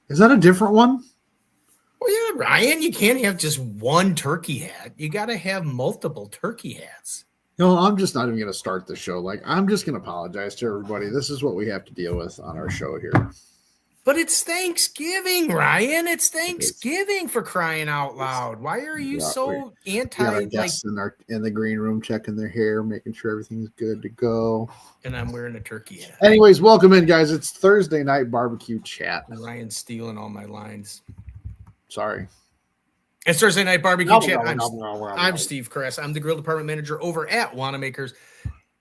Is that a different one? Well, yeah, Ryan, you can't have just one turkey hat. You got to have multiple turkey hats. No, I'm just not even going to start the show. Like, I'm just going to apologize to everybody. This is what we have to deal with on our show here. But it's Thanksgiving, Ryan. It's Thanksgiving, for crying out loud. Why are you so anti? We got our guests in the green room checking their hair, making sure everything's good to go. And I'm wearing a turkey hat. Anyways, welcome in, guys. It's Thursday night barbecue chat. And Ryan's stealing all my lines. Sorry. It's Thursday night barbecue chat. I'm Steve Kress. I'm the grill department manager over at Wanamakers,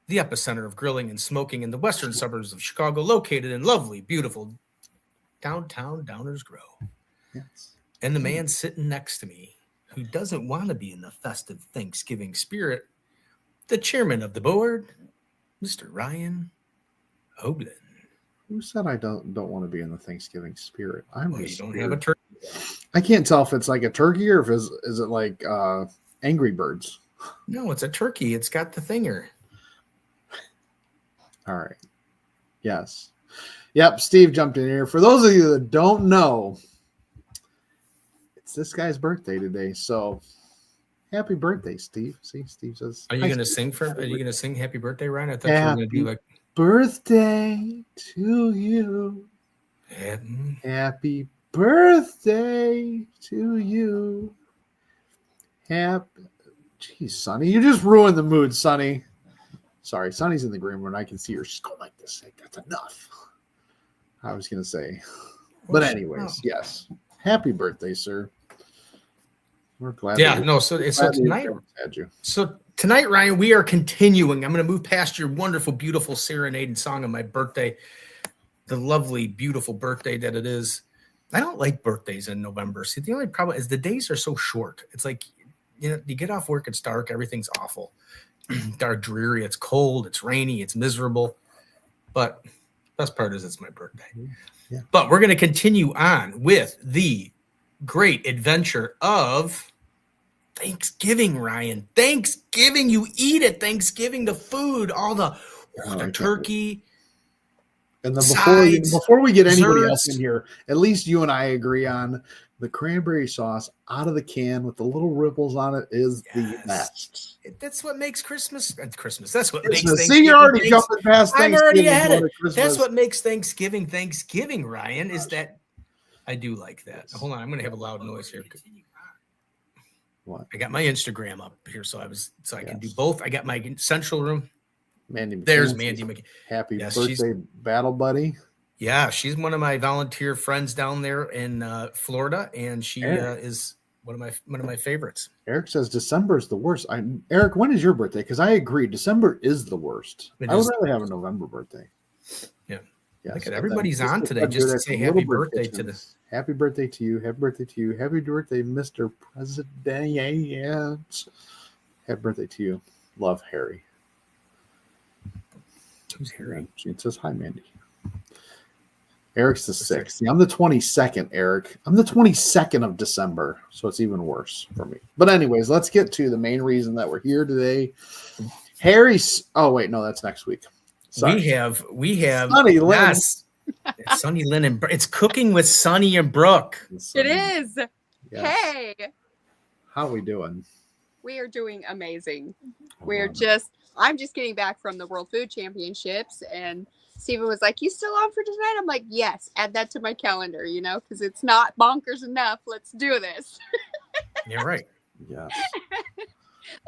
the epicenter of grilling and smoking in the western suburbs of Chicago, located in lovely, beautiful downtown Downers Grove. Yes. And the man sitting next to me, who doesn't want to be in the festive Thanksgiving spirit, the chairman of the board, Mr. Ryan Hoagland. Who said I don't want to be in the Thanksgiving spirit? You don't have a turkey. I can't tell if it's like a turkey or if is it like Angry Birds. No, it's a turkey. It's got the thinger. All right. Yes. Yep. Steve jumped in here. For those of you that don't know, it's this guy's birthday today. So happy birthday, Steve. See, Steve says. Are you going to sing happy birthday, Ryan? I thought you were going to do like birthday to you. Happy birthday to you. Geez, Sonny, you just ruined the mood, Sonny. Sorry, Sonny's in the green room and I can see her. She's going like this. Like, that's enough. I was going to say. But anyways, yes. Happy birthday, sir. We're glad. So tonight. So tonight, Ryan, we are continuing. I'm going to move past your wonderful, beautiful serenade song on my birthday. The lovely, beautiful birthday that it is. I don't like birthdays in November. See, the only problem is the days are so short. It's like, you get off work, it's dark, everything's awful. Dark, dreary, it's cold, it's rainy, it's miserable. But best part is it's my birthday. Yeah. But we're going to continue on with the great adventure of Thanksgiving, Ryan. Thanksgiving, you eat it. Thanksgiving, the food, all the turkey. And then before we get anybody else in here, at least you and I agree on the cranberry sauce out of the can with the little ripples on it is the best. That's what makes Christmas. That's what makes Thanksgiving. See, you're already jumping past Thanksgiving. I'm already at it. That's what makes Thanksgiving, Ryan, is that I do like that. Hold on, I'm going to have a loud noise here. What? I got my Instagram up here, so I can do both. I got my central room. Mandy McKee. There's Mandy McKee. Happy birthday, battle buddy. Yeah, she's one of my volunteer friends down there in Florida, and she is one of my favorites. Eric says December is the worst. Eric, when is your birthday? Because I agree, December is the worst. I would rather have a November birthday. Yeah. Look at everybody's on today just to say happy birthday to this. Happy birthday to you. Happy birthday to you. Happy birthday, Mr. President. Happy birthday to you. Love, Harry. Who's Harry? It says, hi, Mandy. Eric's the 6th. See, I'm the 22nd, Eric. I'm the 22nd of December, so it's even worse for me. But anyways, let's get to the main reason that we're here today. Oh, wait, no, that's next week. Sorry. We have Sunny Lynn. Yes. Sunny Lynn and it's cooking with Sunny and Brooke. It is. Yes. Hey. How are we doing? We are doing amazing. I'm just getting back from the World Food Championships, and Stephen was like, "You still on for tonight?" I'm like, "Yes, add that to my calendar, because it's not bonkers enough. Let's do this." You're right. Yeah.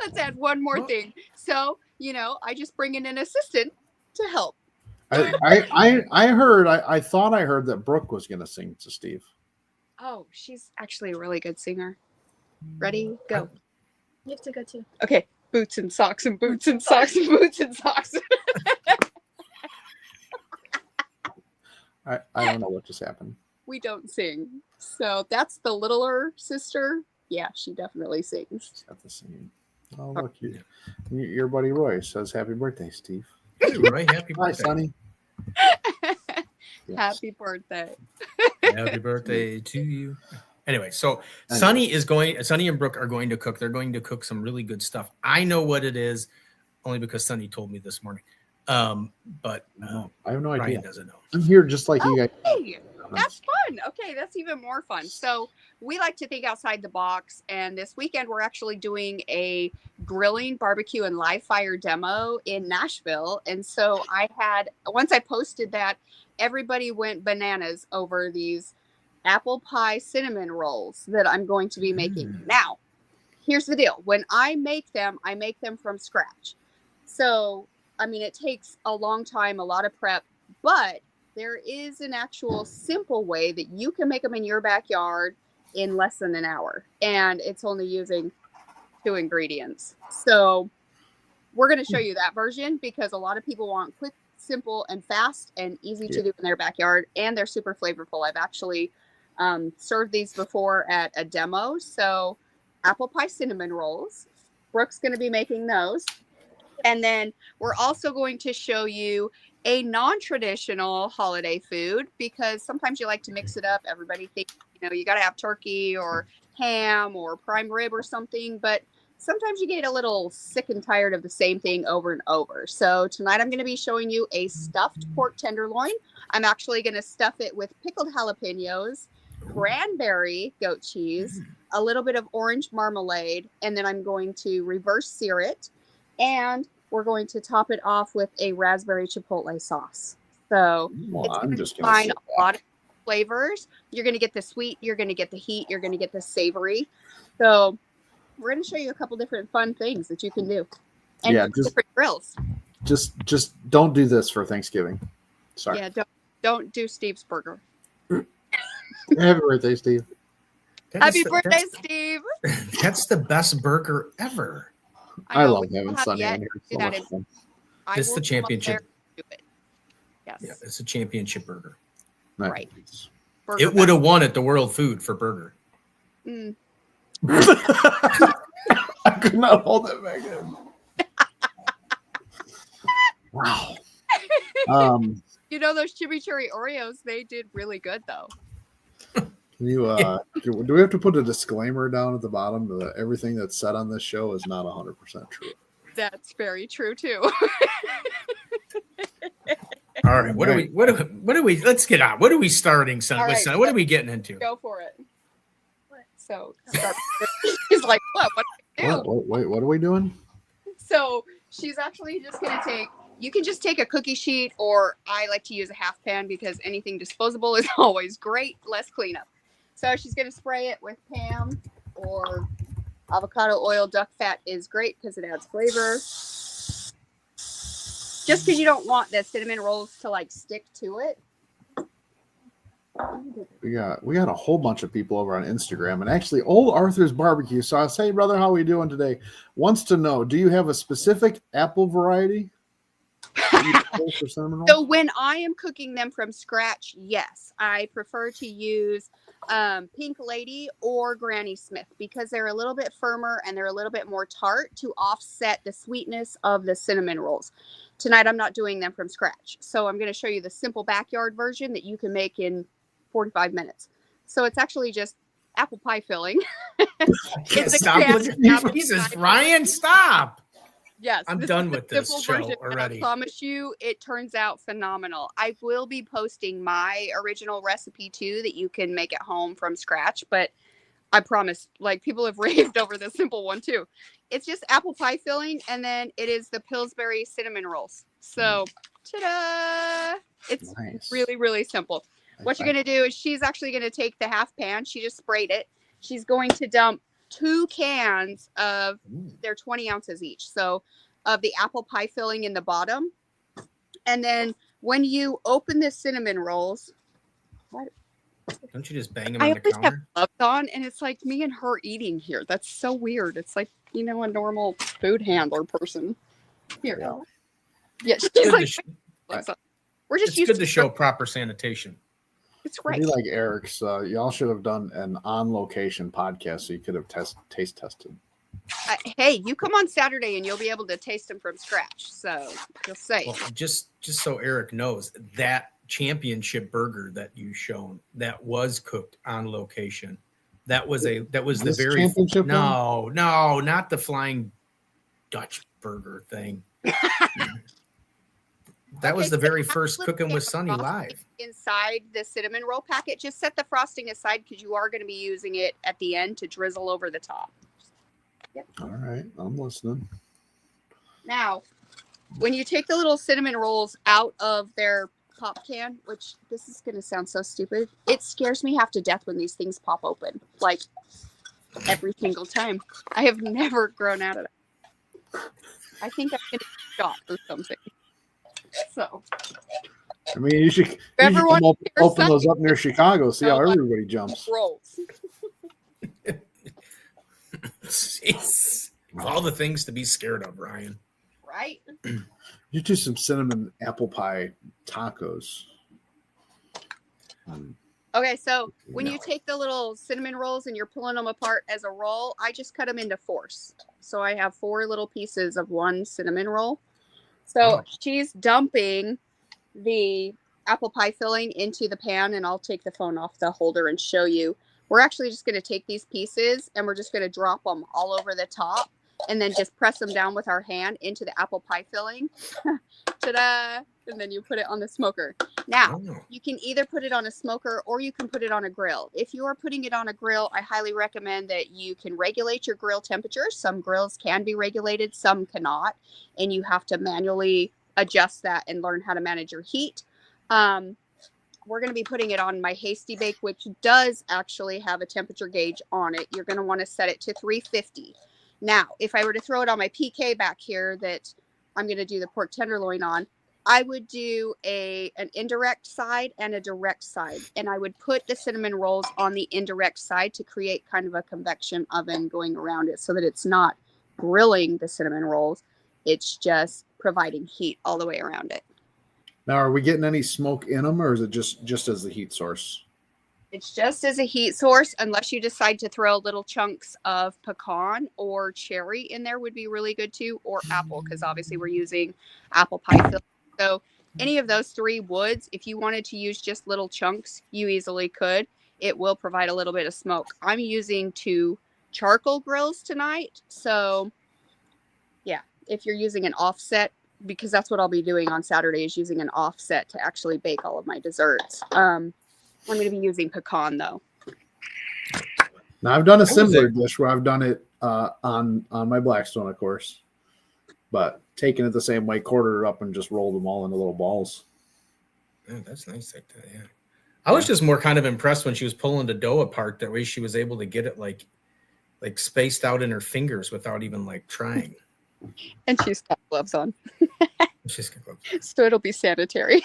Let's add one more thing. So, I just bring in an assistant to help. I thought I heard that Brooke was going to sing to Steve. Oh, she's actually a really good singer. Ready? Go. You have to go too. Okay. Boots and socks and boots and socks and boots and socks. I don't know what just happened. We don't sing. So that's the littler sister. Yeah, she definitely sings. She's got the singing. Oh, look, your buddy Roy says happy birthday, Steve. Hey, Roy, happy birthday. Hi, Sonny. Yes. Happy birthday. Happy birthday to you. Anyway, so Sunny and Brooke are going to cook. They're going to cook some really good stuff. I know what it is only because Sunny told me this morning. But I have no idea. Ryan doesn't know. I'm here just like you guys. Hey, that's fun. Okay, that's even more fun. So we like to think outside the box, and this weekend we're actually doing a grilling, barbecue, and live fire demo in Nashville. And so once I posted that, everybody went bananas over these apple pie cinnamon rolls that I'm going to be making. Now, here's the deal. When I make them from scratch. So, I mean, it takes a long time, a lot of prep, but there is an actual simple way that you can make them in your backyard in less than an hour. And it's only using 2 ingredients. So we're going to show you that version because a lot of people want quick, simple, and fast and easy to do in their backyard. And they're super flavorful. I've actually served these before at a demo. So apple pie cinnamon rolls. Brooke's going to be making those. And then we're also going to show you a non-traditional holiday food because sometimes you like to mix it up. Everybody thinks, you got to have turkey or ham or prime rib or something, but sometimes you get a little sick and tired of the same thing over and over. So tonight I'm going to be showing you a stuffed pork tenderloin. I'm actually going to stuff it with pickled jalapenos, cranberry goat cheese, a little bit of orange marmalade, and then I'm going to reverse sear it. And we're going to top it off with a raspberry chipotle sauce. So it's going to combine a lot of flavors. You're going to get the sweet, you're going to get the heat, you're going to get the savory. So we're going to show you a couple different fun things that you can do. And different grills. Just don't do this for Thanksgiving. Sorry. Yeah, don't do Steve's burger. Happy birthday, Steve. Happy birthday, Steve. That's the best burger ever. I love having Sunny in here. So much fun. This is the championship. Yes. Yeah, it's a championship burger. Nice. Right. It would have won at the World Food for burger. I could not hold that back in. Wow. Those chimichurri Oreos, they did really good though. Do we have to put a disclaimer down at the bottom that everything that's said on this show is not 100% true? That's very true too. All right, what do we? Let's get on. What are we starting, son? Right, Listen, what are we getting into? Go for it. So she's like, what? Wait, what are we doing? So she's actually just gonna take. You can just take a cookie sheet, or I like to use a half pan because anything disposable is always great. Less cleanup. So she's going to spray it with Pam, or avocado oil. Duck fat is great because it adds flavor. Just because you don't want the cinnamon rolls to stick to it. We got a whole bunch of people over on Instagram, and actually Old Arthur's Barbecue. So I say, brother, how are we doing today? Wants to know, do you have a specific apple variety? So when I am cooking them from scratch, yes, I prefer to use Pink Lady or Granny Smith because they're a little bit firmer and they're a little bit more tart to offset the sweetness of the cinnamon rolls. Tonight, I'm not doing them from scratch. So I'm going to show you the simple backyard version that you can make in 45 minutes. So it's actually just apple pie filling. Stop. Jesus, Ryan, stop. Yes, I'm done with this show already. I promise you, it turns out phenomenal. I will be posting my original recipe too that you can make at home from scratch, but I promise, people have raved over the simple one too. It's just apple pie filling, and then it is the Pillsbury cinnamon rolls. So, ta-da! It's really, really simple. What you're going to do is she's actually going to take the half pan. She just sprayed it. She's going to dump 2 cans of, they're 20 ounces each. So of the apple pie filling in the bottom. And then when you open the cinnamon rolls, don't you just bang them on the counter? I always have gloves on, and it's like me and her eating here. That's so weird. It's like, a normal food handler person. Here. Yeah, she's we're just used good to show proper sanitation. It's great. Be like Eric's. Y'all should have done an on-location podcast so you could have taste tested. Hey, you come on Saturday and you'll be able to taste them from scratch. So just say. Well, just so Eric knows, that championship burger that you shown that was cooked on location. That was the very no, not the Flying Dutch burger thing. That was the very first Cooking with Sunny live. Inside the cinnamon roll packet, just set the frosting aside because you are going to be using it at the end to drizzle over the top. Yep. All right, I'm listening. Now, when you take the little cinnamon rolls out of their pop can, which this is going to sound so stupid, it scares me half to death when these things pop open. Like every single time. I have never grown out of it. I think I'm going to shot or something. So, I mean, you should open those up near Chicago, see how everybody jumps. Rolls. All the things to be scared of, Ryan. Right? You do some cinnamon apple pie tacos. Okay, so when you take the little cinnamon rolls and you're pulling them apart as a roll, I just cut them into fours. So I have 4 little pieces of one cinnamon roll. So she's dumping the apple pie filling into the pan, and I'll take the phone off the holder and show you. We're actually just going to take these pieces and we're just going to drop them all over the top and then just press them down with our hand into the apple pie filling. Ta-da! And then you put it on the smoker. Now, you can either put it on a smoker or you can put it on a grill. If you are putting it on a grill, I highly recommend that you can regulate your grill temperature. Some grills can be regulated, some cannot. And you have to manually adjust that and learn how to manage your heat. We're going to be putting it on my Hasty Bake, which does actually have a temperature gauge on it. You're going to want to set it to 350. Now, if I were to throw it on my PK back here that I'm going to do the pork tenderloin on, I would do an indirect side and a direct side. And I would put the cinnamon rolls on the indirect side to create kind of a convection oven going around it so that it's not grilling the cinnamon rolls. It's just providing heat all the way around it. Now, are we getting any smoke in them, or is it just as the heat source? It's just as a heat source, unless you decide to throw little chunks of pecan or cherry in there would be really good too, or apple, because obviously we're using apple pie filling. So any of those 3 woods, if you wanted to use just little chunks, you easily could. It will provide a little bit of smoke. I'm using 2 charcoal grills tonight. So yeah, if you're using an offset, because that's what I'll be doing on Saturday is using an offset to actually bake all of my desserts. I'm going to be using pecan though. Now I've done a similar dish where I've done it on my Blackstone, of course, but taking it the same way, quartered it up and just rolled them all into little balls. Yeah, that's nice like that. Yeah, I was just more kind of impressed when she was pulling the dough apart. That way she was able to get it like spaced out in her fingers without even like trying. And she's got gloves on. She's got gloves. So it'll be sanitary.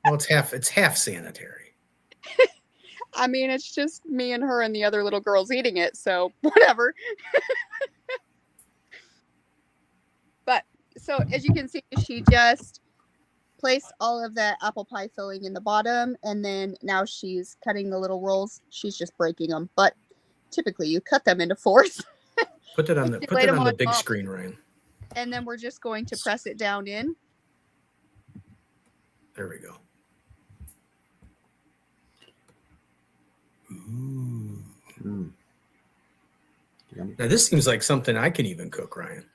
Well, it's half sanitary. I mean, it's just me and her and the other little girls eating it, so whatever. But so as you can see, she just placed all of the apple pie filling in the bottom, and then now she's cutting the little rolls. She's just breaking them, but typically you cut them into 4s. Put it on the big screen, Ryan. And then we're just going to press it down in. There we go. Ooh. Now this seems like something I can even cook, Ryan.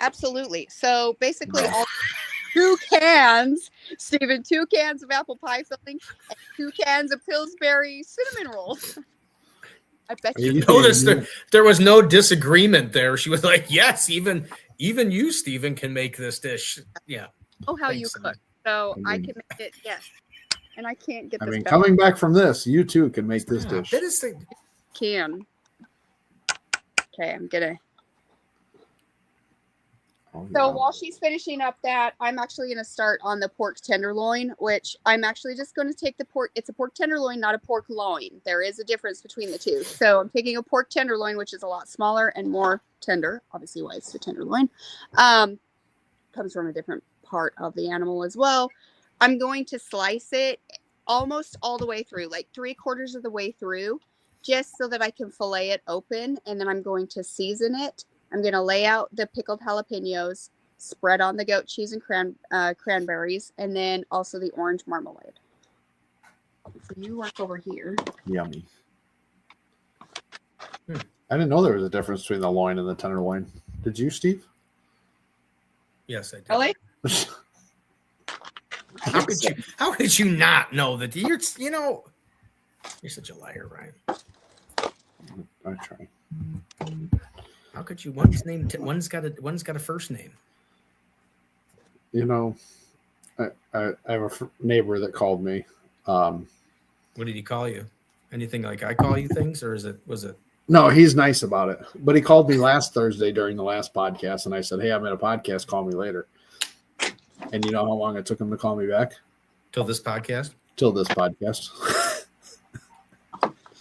Absolutely. So basically all 2 cans, Stephen, 2 cans of apple pie filling and 2 cans of Pillsbury cinnamon rolls. I bet you noticed there was no disagreement there. She was like, yes, even you, Stephen, can make this dish. Yeah. Oh, how you cook. So I can make it, yes. And I can't get this. Coming back from this, you too can make this dish. That is the can. Okay, I'm gonna. So while she's finishing up that, I'm actually going to start on the pork tenderloin, which I'm actually just going to take the pork. It's a pork tenderloin, not a pork loin. There is a difference between the two. So I'm taking a pork tenderloin, which is a lot smaller and more tender. Obviously, why it's a tenderloin. Comes from a different part of the animal as well. I'm going to slice it almost all the way through, like 3/4 of the way through, just so that I can fillet it open. And then I'm going to season it. I'm going to lay out the pickled jalapenos, spread on the goat cheese and cranberries, and then also the orange marmalade. So you work over here. Yummy. I didn't know there was a difference between the loin and the tenderloin. Did you, Steve? Yes, I did. Really? How could you not know that you're such a liar, Ryan. I try. How could you? One's got a first name. You know, I have a neighbor that called me. What did he call you? Anything like I call you things, or was it? No, he's nice about it. But he called me last Thursday during the last podcast, and I said, "Hey, I'm at a podcast. Call me later." And you know how long it took him to call me back? Till this podcast.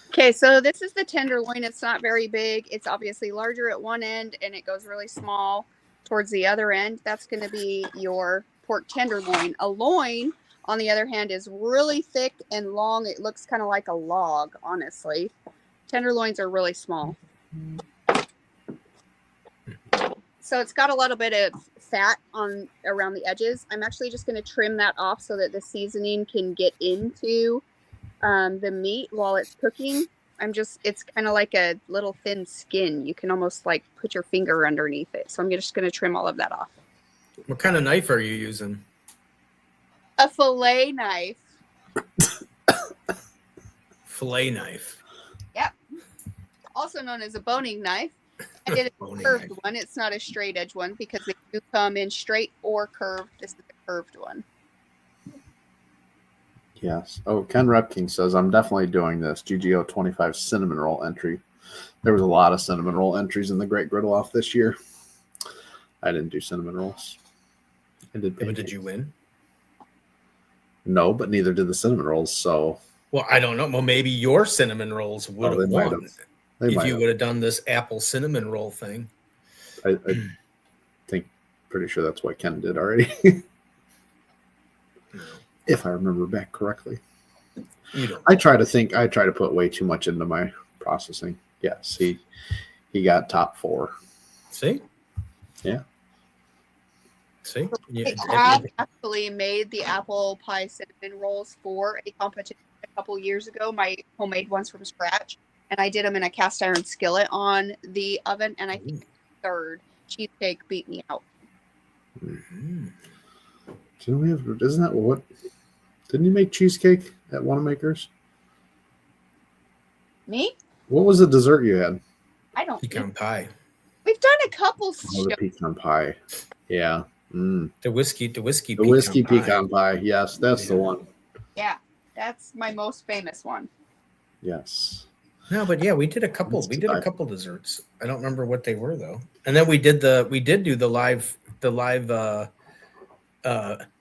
Okay, so this is the tenderloin. It's not very big. It's obviously larger at one end, and it goes really small towards the other end. That's going to be your pork tenderloin. A loin, on the other hand, is really thick and long. It looks kind of like a log, honestly. Tenderloins are really small. So it's got a little bit of fat around the edges. I'm actually just going to trim that off so that the seasoning can get into the meat while it's cooking. It's kind of like a little thin skin. You can almost like put your finger underneath it. So I'm just going to trim all of that off. What kind of knife are you using? A fillet knife. Fillet knife. Yep. Also known as a boning knife. I did a curved one. It's not a straight edge one because they do come in straight or curved. This is a curved one. Yes. Oh, Ken Repking says, I'm definitely doing this. GGO 25 cinnamon roll entry. There was a lot of cinnamon roll entries in the Great Griddle Off this year. I didn't do cinnamon rolls. I did. But did you win? No, but neither did the cinnamon rolls. So. Well, I don't know. Well, maybe your cinnamon rolls would have won if you would have done this apple cinnamon roll thing. I think, pretty sure that's what Ken did already. If I remember back correctly. I try to put way too much into my processing. Yes, he got top 4. See? Yeah. See? I actually made the apple pie cinnamon rolls for a competition a couple years ago, my homemade ones from scratch. And I did them in a cast iron skillet on the oven. And I think third cheesecake beat me out. Mm-hmm. Isn't that what? Didn't you make cheesecake at Wanamaker's? Me? What was the dessert you had? I don't. Pecan pie. We've done a couple. The pecan pie. Yeah. The whiskey pecan pie. Yes, that's the one. Yeah, that's my most famous one. Yes. No, but yeah, we did a couple. We did a couple desserts. I don't remember what they were though. And then we did the live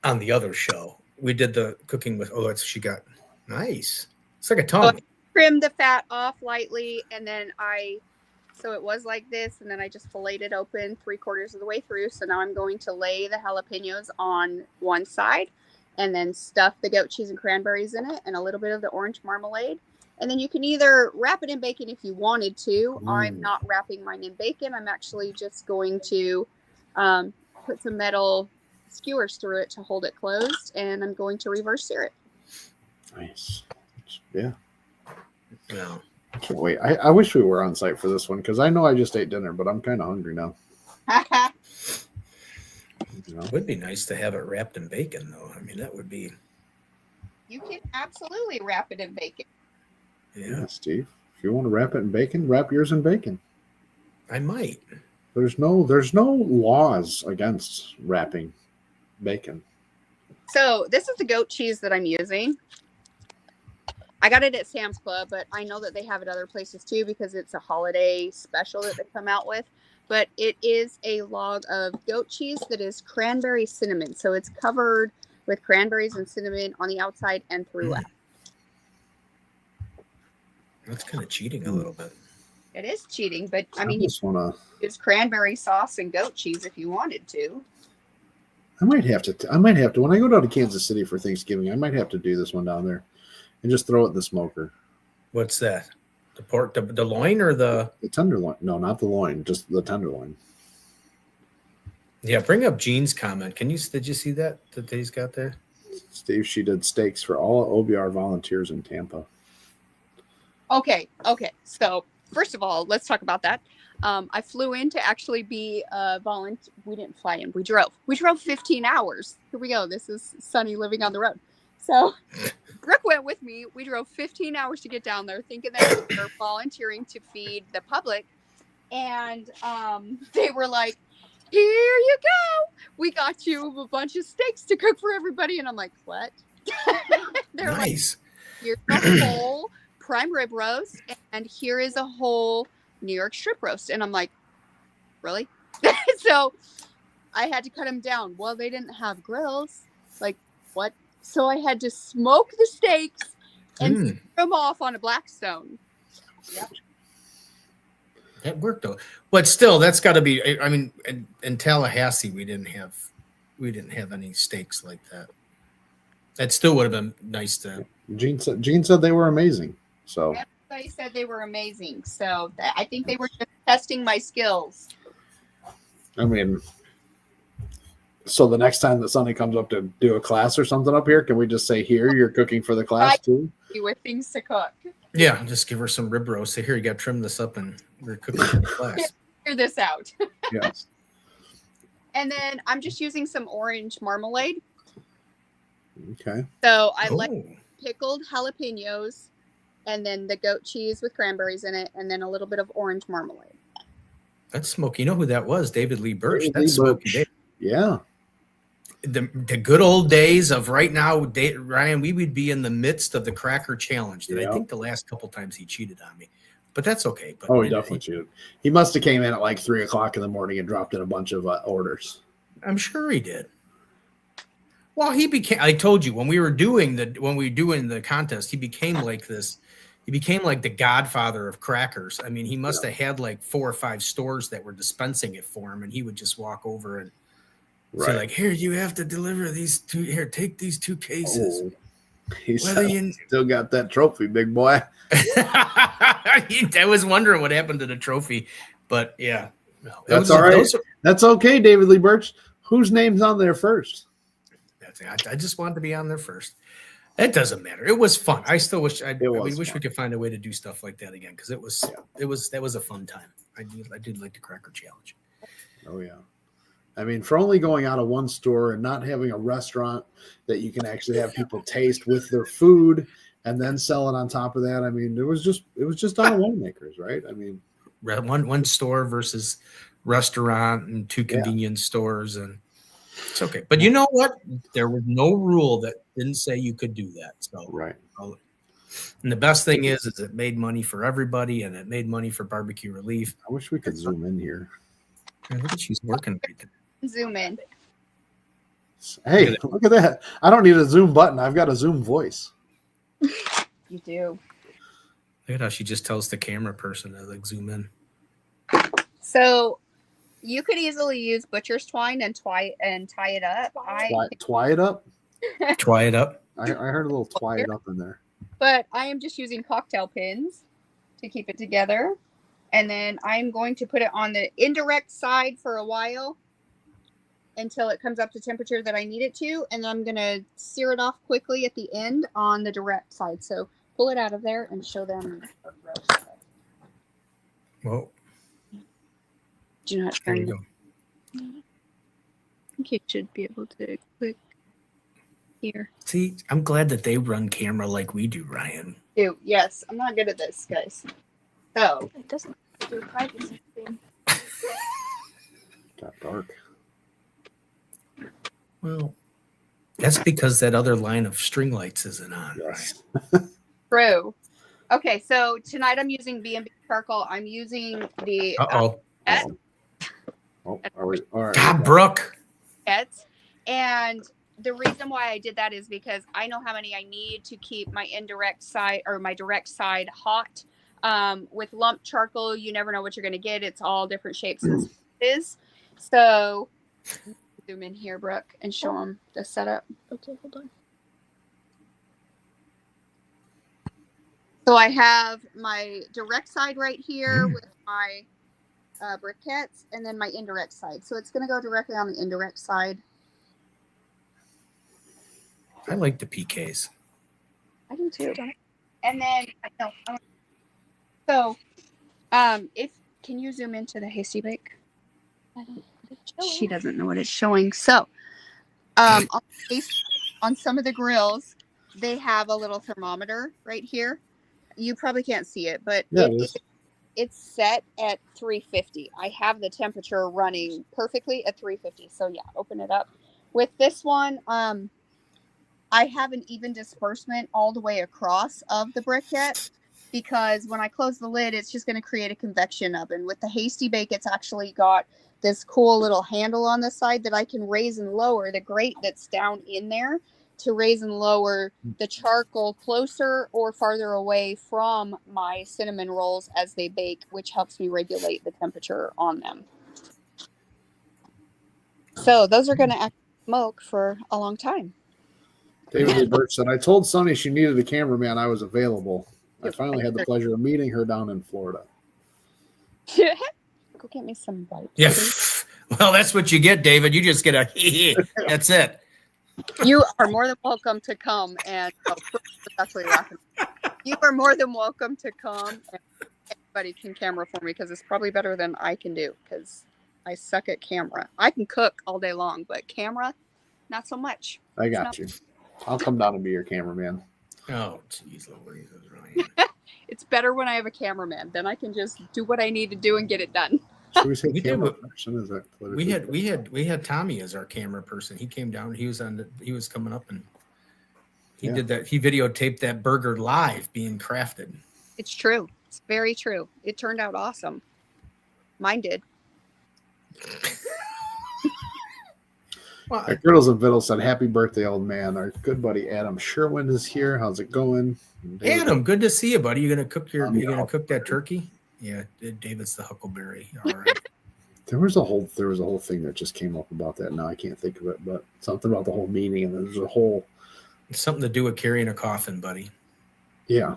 on the other show. We did the cooking with. Oh, she got nice. It's like a tongue. Trim the fat off lightly, and then so it was like this, and then I just filleted it open 3/4 of the way through. So now I'm going to lay the jalapenos on one side, and then stuff the goat cheese and cranberries in it, and a little bit of the orange marmalade. And then you can either wrap it in bacon if you wanted to. I'm not wrapping mine in bacon. I'm actually just going to put some metal skewers through it to hold it closed, and I'm going to reverse sear it. Nice. Yeah. Yeah. I can't wait. I wish we were on site for this one because I know I just ate dinner, but I'm kind of hungry now. It would be nice to have it wrapped in bacon, though. I mean, that would be. You can absolutely wrap it in bacon. Yeah, Steve. If you want to wrap it in bacon, wrap yours in bacon. I might. There's no laws against wrapping bacon. So this is the goat cheese that I'm using. I got it at Sam's Club, but I know that they have it other places too because it's a holiday special that they come out with. But it is a log of goat cheese that is cranberry cinnamon. So it's covered with cranberries and cinnamon on the outside and throughout. That's kind of cheating a little bit. It is cheating, but I mean, you use cranberry sauce and goat cheese if you wanted to. I might have to when I go down to Kansas City for Thanksgiving. I might have to do this one down there and just throw it in the smoker. What's that? The pork, the loin, or the tenderloin? No, not the loin, just the tenderloin. Yeah, bring up Jean's comment. Did you see that he's got there? Steve, she did steaks for all OBR volunteers in Tampa. Okay. So first of all, let's talk about that. I flew in to actually be a volunteer. We didn't fly in. We drove. We drove 15 hours. Here we go. This is Sunny living on the road. So Brooke went with me. We drove 15 hours to get down there, thinking that we were volunteering to feed the public. And they were like, here you go. We got you a bunch of steaks to cook for everybody. And I'm like, what? They're nice. Like, here's a whole prime rib roast. And here is a whole New York strip roast. And I'm like, really? So I had to cut them down. Well, they didn't have grills. Like, what? So I had to smoke the steaks and sear them off on a Blackstone. Yep. That worked though. But still, that's got to be. I mean, in Tallahassee, we didn't have any steaks like that. That still would have been nice to. Gene said they were amazing. So everybody said they were amazing. So I think they were just testing my skills. I mean, so the next time that Sunny comes up to do a class or something up here, can we just say, here, you're cooking for the class too? With things to cook. Yeah, just give her some rib roast. Say, here, you got to trim this up and we're cooking for the class. Figure this out. Yes. And then I'm just using some orange marmalade. Okay. So I like pickled jalapenos and then the goat cheese with cranberries in it and then a little bit of orange marmalade. That's smoky. You know who that was? David Lee Birch. That's smoky Dave. Yeah. The good old days of right now, Ryan, we would be in the midst of the Cracker Challenge. That I think the last couple times he cheated on me, but that's okay. But he definitely cheated. He must have came in at like 3:00 in the morning and dropped in a bunch of orders. I'm sure he did. Well, he became. I told you when we were doing the contest, he became like this. He became like the godfather of crackers. I mean, he must have had like 4 or 5 stores that were dispensing it for him, and he would just walk over and. Right. So like, here, you have to deliver these 2. Here, take these 2 cases. He still got that trophy, big boy. I was wondering what happened to the trophy, but yeah. No, that's all right. That's okay, David Lee Birch. Whose name's on there first? I just wanted to be on there first. It doesn't matter. It was fun. I still wish we could find a way to do stuff like that again because that was a fun time. I did like the Cracker Challenge. Oh yeah. I mean, for only going out of one store and not having a restaurant that you can actually have people taste with their food and then sell it on top of that. I mean, it was just on winemakers, right? I mean, one store versus restaurant and 2 convenience stores, and it's okay. But you know what? There was no rule that didn't say you could do that. So right. And the best thing is it made money for everybody, and it made money for Barbecue Relief. I wish we could zoom in here. Look at she's working right there. Zoom in. Hey, look at that. I don't need a zoom button. I've got a zoom voice. You do. Look at how she just tells the camera person to like zoom in. So you could easily use butcher's twine and tie it up. Twy it up? Twy it up. I heard a little twy it up in there. But I am just using cocktail pins to keep it together. And then I'm going to put it on the indirect side for a while until it comes up to temperature that I need it to. And then I'm going to sear it off quickly at the end on the direct side. So pull it out of there and show them the roast. Whoa. Do you know how to There you go. I think you should be able to click here. See, I'm glad that they run camera like we do, Ryan. Yes, I'm not good at this, guys. So it doesn't do a privacy thing. Got dark. Well, that's because that other line of string lights isn't on. Yes. True. Okay, so tonight I'm using B&B charcoal. I'm using the Are we, all right. God, Brooke. And the reason why I did that is because I know how many I need to keep my indirect side or my direct side hot. With lump charcoal, you never know what you're going to get. It's all different shapes and sizes. So zoom in here, Brooke, and show them the setup. Okay, hold on. So I have my direct side right here with my briquettes, and then my indirect side. So it's going to go directly on the indirect side. I like the PKs. I do too. And then so if can you zoom into the hasty bake? I don't know what it's She showing. doesn't know what it's showing. So, on some of the grills, they have a little thermometer right here. You probably can't see it, but Yeah, it is. it's set at 350. I have the temperature running perfectly at 350. So yeah, open it up. With this one, I have an even disbursement all the way across of the briquette because when I close the lid, it's just going to create a convection oven. With the hasty bake, it's actually got this cool little handle on the side that I can raise and lower the grate that's down in there to raise and lower the charcoal closer or farther away from my cinnamon rolls as they bake, which helps me regulate the temperature on them. So those are going to smoke for a long time. David Lee Birch said, I told Sunny she needed a cameraman. I was available. I finally had the pleasure of meeting her down in Florida. Go get me some wipes. Yeah. Well, that's what you get, David. You just get a that's it. You are more than welcome to come and actually laughing. You are more than welcome to come and anybody can camera for me because it's probably better than I can do because I suck at camera. I can cook all day long, but camera, not so much. I got you. I'll come down and be your cameraman. Oh, jeez, Louise, right. It's better when I have a cameraman. Then I can just do what I need to do and get it done. Should we say camera person? Is that we had Tommy as our camera person. He came down. He was coming up and he did that. He videotaped that burger live being crafted. It's true. It's very true. It turned out awesome. Mine did. Well, Girdles and Vittles said, "Happy birthday, old man." Our good buddy Adam Sherwin is here. How's it going? Adam, good to see you, buddy. You gonna cook that turkey? Yeah, David's the huckleberry. All right. There was a whole thing that just came up about that. Now I can't think of it, but something about the whole meeting, and there's a whole something to do with carrying a coffin, buddy. Yeah.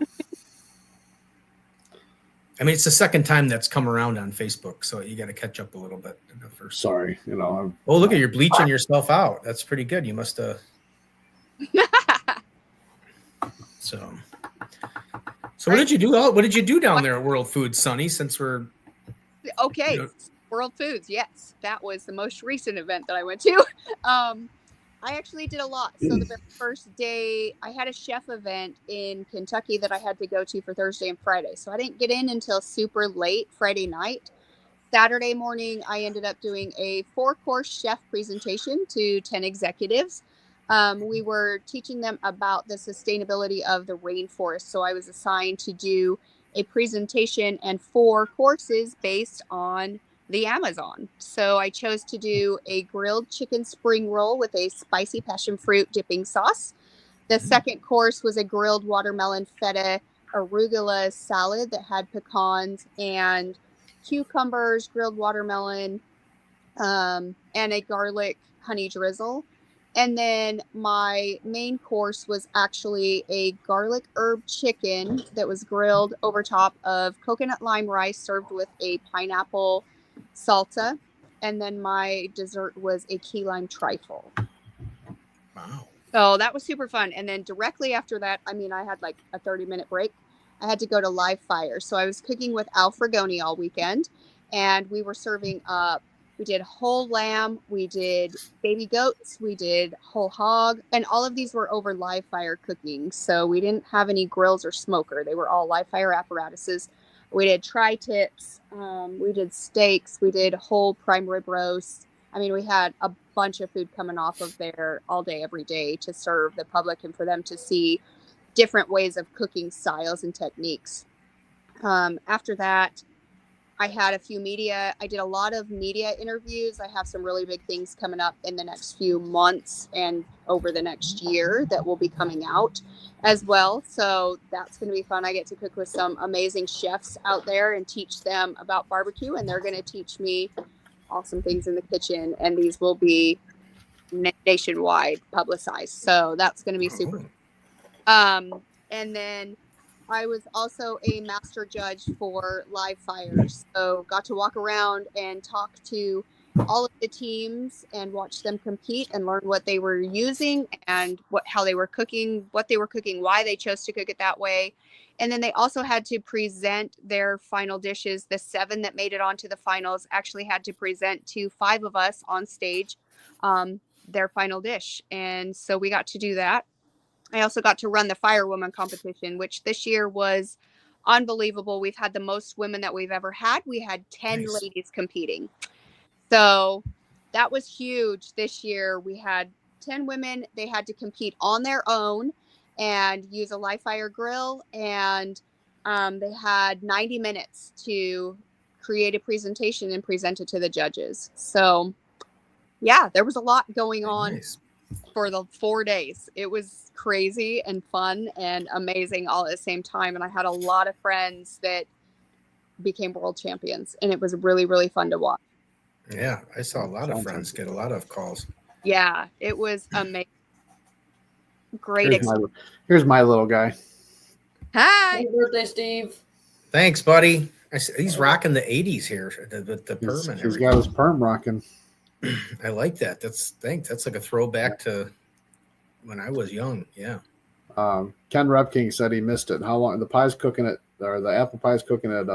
I mean, it's the second time that's come around on Facebook, so you got to catch up a little bit. First. Sorry, look at you're bleaching yourself out. That's pretty good. You must have. So what did you do? What did you do down there at World Foods, Sunny? Since we're okay, World Foods. Yes, that was the most recent event that I went to. I actually did a lot. So the first day, I had a chef event in Kentucky that I had to go to for Thursday and Friday. So I didn't get in until super late Friday night. Saturday morning, I ended up doing a 4-course chef presentation to 10 executives. We were teaching them about the sustainability of the rainforest. So I was assigned to do a presentation and 4 courses based on the Amazon. So I chose to do a grilled chicken spring roll with a spicy passion fruit dipping sauce. The second course was a grilled watermelon feta arugula salad that had pecans and cucumbers, grilled watermelon, and a garlic honey drizzle. And then my main course was actually a garlic herb chicken that was grilled over top of coconut lime rice served with a pineapple salsa, and then my dessert was a key lime trifle. Wow. So that was super fun. And then directly after that, I had like a 30-minute break. I had to go to Live Fire. So I was cooking with Al Fragoni all weekend, and we were serving up, we did whole lamb, we did baby goats, we did whole hog, and all of these were over Live Fire cooking. So we didn't have any grills or smoker. They were all Live Fire apparatuses. We did tri-tips, we did steaks, we did whole prime rib roast. We had a bunch of food coming off of there all day, every day to serve the public and for them to see different ways of cooking styles and techniques. After that, I had a few media. I did a lot of media interviews. I have some really big things coming up in the next few months and over the next year that will be coming out as well. So that's going to be fun. I get to cook with some amazing chefs out there and teach them about barbecue, and they're going to teach me awesome things in the kitchen. And these will be nationwide publicized. So that's going to be super. And then I was also a master judge for Live Fire. So got to walk around and talk to all of the teams and watch them compete and learn what they were using and how they were cooking, why they chose to cook it that way. And then they also had to present their final dishes. The 7 that made it onto the finals actually had to present to 5 of us on stage their final dish. And so we got to do that. I also got to run the firewoman competition, which this year was unbelievable. We've had the most women that we've ever had. We had 10 ladies competing. So that was huge this year. We had 10 women. They had to compete on their own and use a live fire grill. And they had 90 minutes to create a presentation and present it to the judges. So, yeah, there was a lot going on for the 4 days. It was crazy and fun and amazing all at the same time. And I had a lot of friends that became world champions. And it was really, really fun to watch. Yeah, I saw a lot of friends get a lot of calls. Yeah, it was amazing. Great. Here's my little guy. Hi. Happy birthday, Steve. Thanks, buddy. He's rocking the 80s here. The perm and he's got his perm rocking. I like that. That's like a throwback to when I was young. Yeah. Ken Repking said he missed it. How long? The pie's cooking it, or the apple pie's cooking at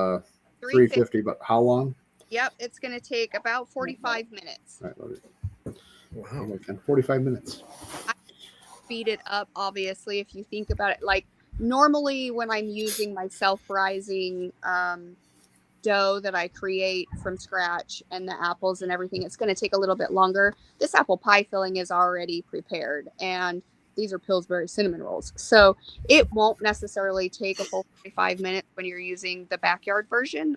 350. But how long? Yep, it's going to take about 45 minutes. All right, wow. 45 minutes. I speed it up, obviously, if you think about it. Like, normally when I'm using my self-rising dough that I create from scratch and the apples and everything, it's going to take a little bit longer. This apple pie filling is already prepared, and these are Pillsbury cinnamon rolls. So it won't necessarily take a full 45 minutes when you're using the backyard version.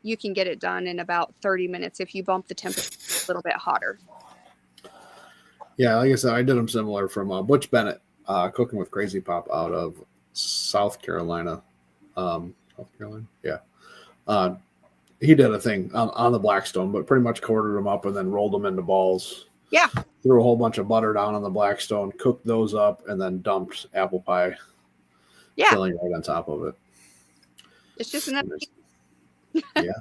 You can get it done in about 30 minutes if you bump the temperature a little bit hotter. Yeah, like I said, I did them similar from Butch Bennett, Cooking with Crazy Pop out of South Carolina. Yeah. He did a thing on the Blackstone, but pretty much quartered them up and then rolled them into balls. Yeah. Threw a whole bunch of butter down on the Blackstone, cooked those up, and then dumped apple pie filling right on top of it. It's just another. Yeah.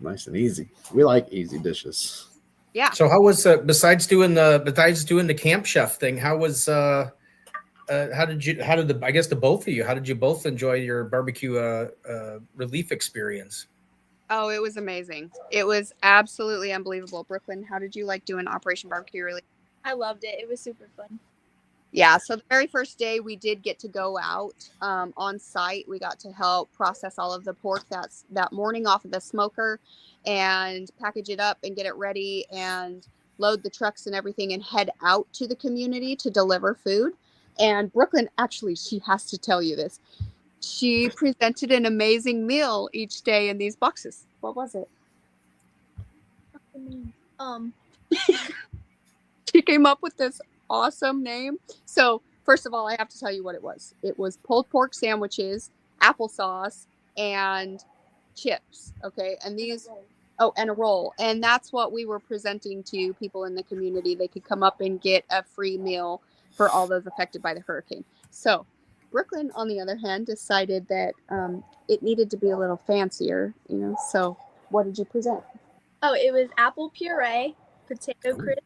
Nice and easy. We like easy dishes. Yeah. So how was besides doing the camp chef thing? How was how did the both of you? How did you both enjoy your barbecue relief experience? Oh, it was amazing. It was absolutely unbelievable. Brooklyn, how did you like doing Operation Barbecue Relief? I loved it. It was super fun. Yeah, so the very first day we did get to go out on site. We got to help process all of the pork that morning off of the smoker and package it up and get it ready and load the trucks and everything and head out to the community to deliver food. And Brooklyn, actually, she has to tell you this. She presented an amazing meal each day in these boxes. What was it? She came up with this awesome name. So first of all, I have to tell you what it was. It was pulled pork sandwiches, applesauce, and chips. Okay. And and a roll. And that's what we were presenting to people in the community. They could come up and get a free meal for all those affected by the hurricane. So Brooklyn, on the other hand, decided that it needed to be a little fancier, So what did you present? Oh, it was apple puree, potato crisp.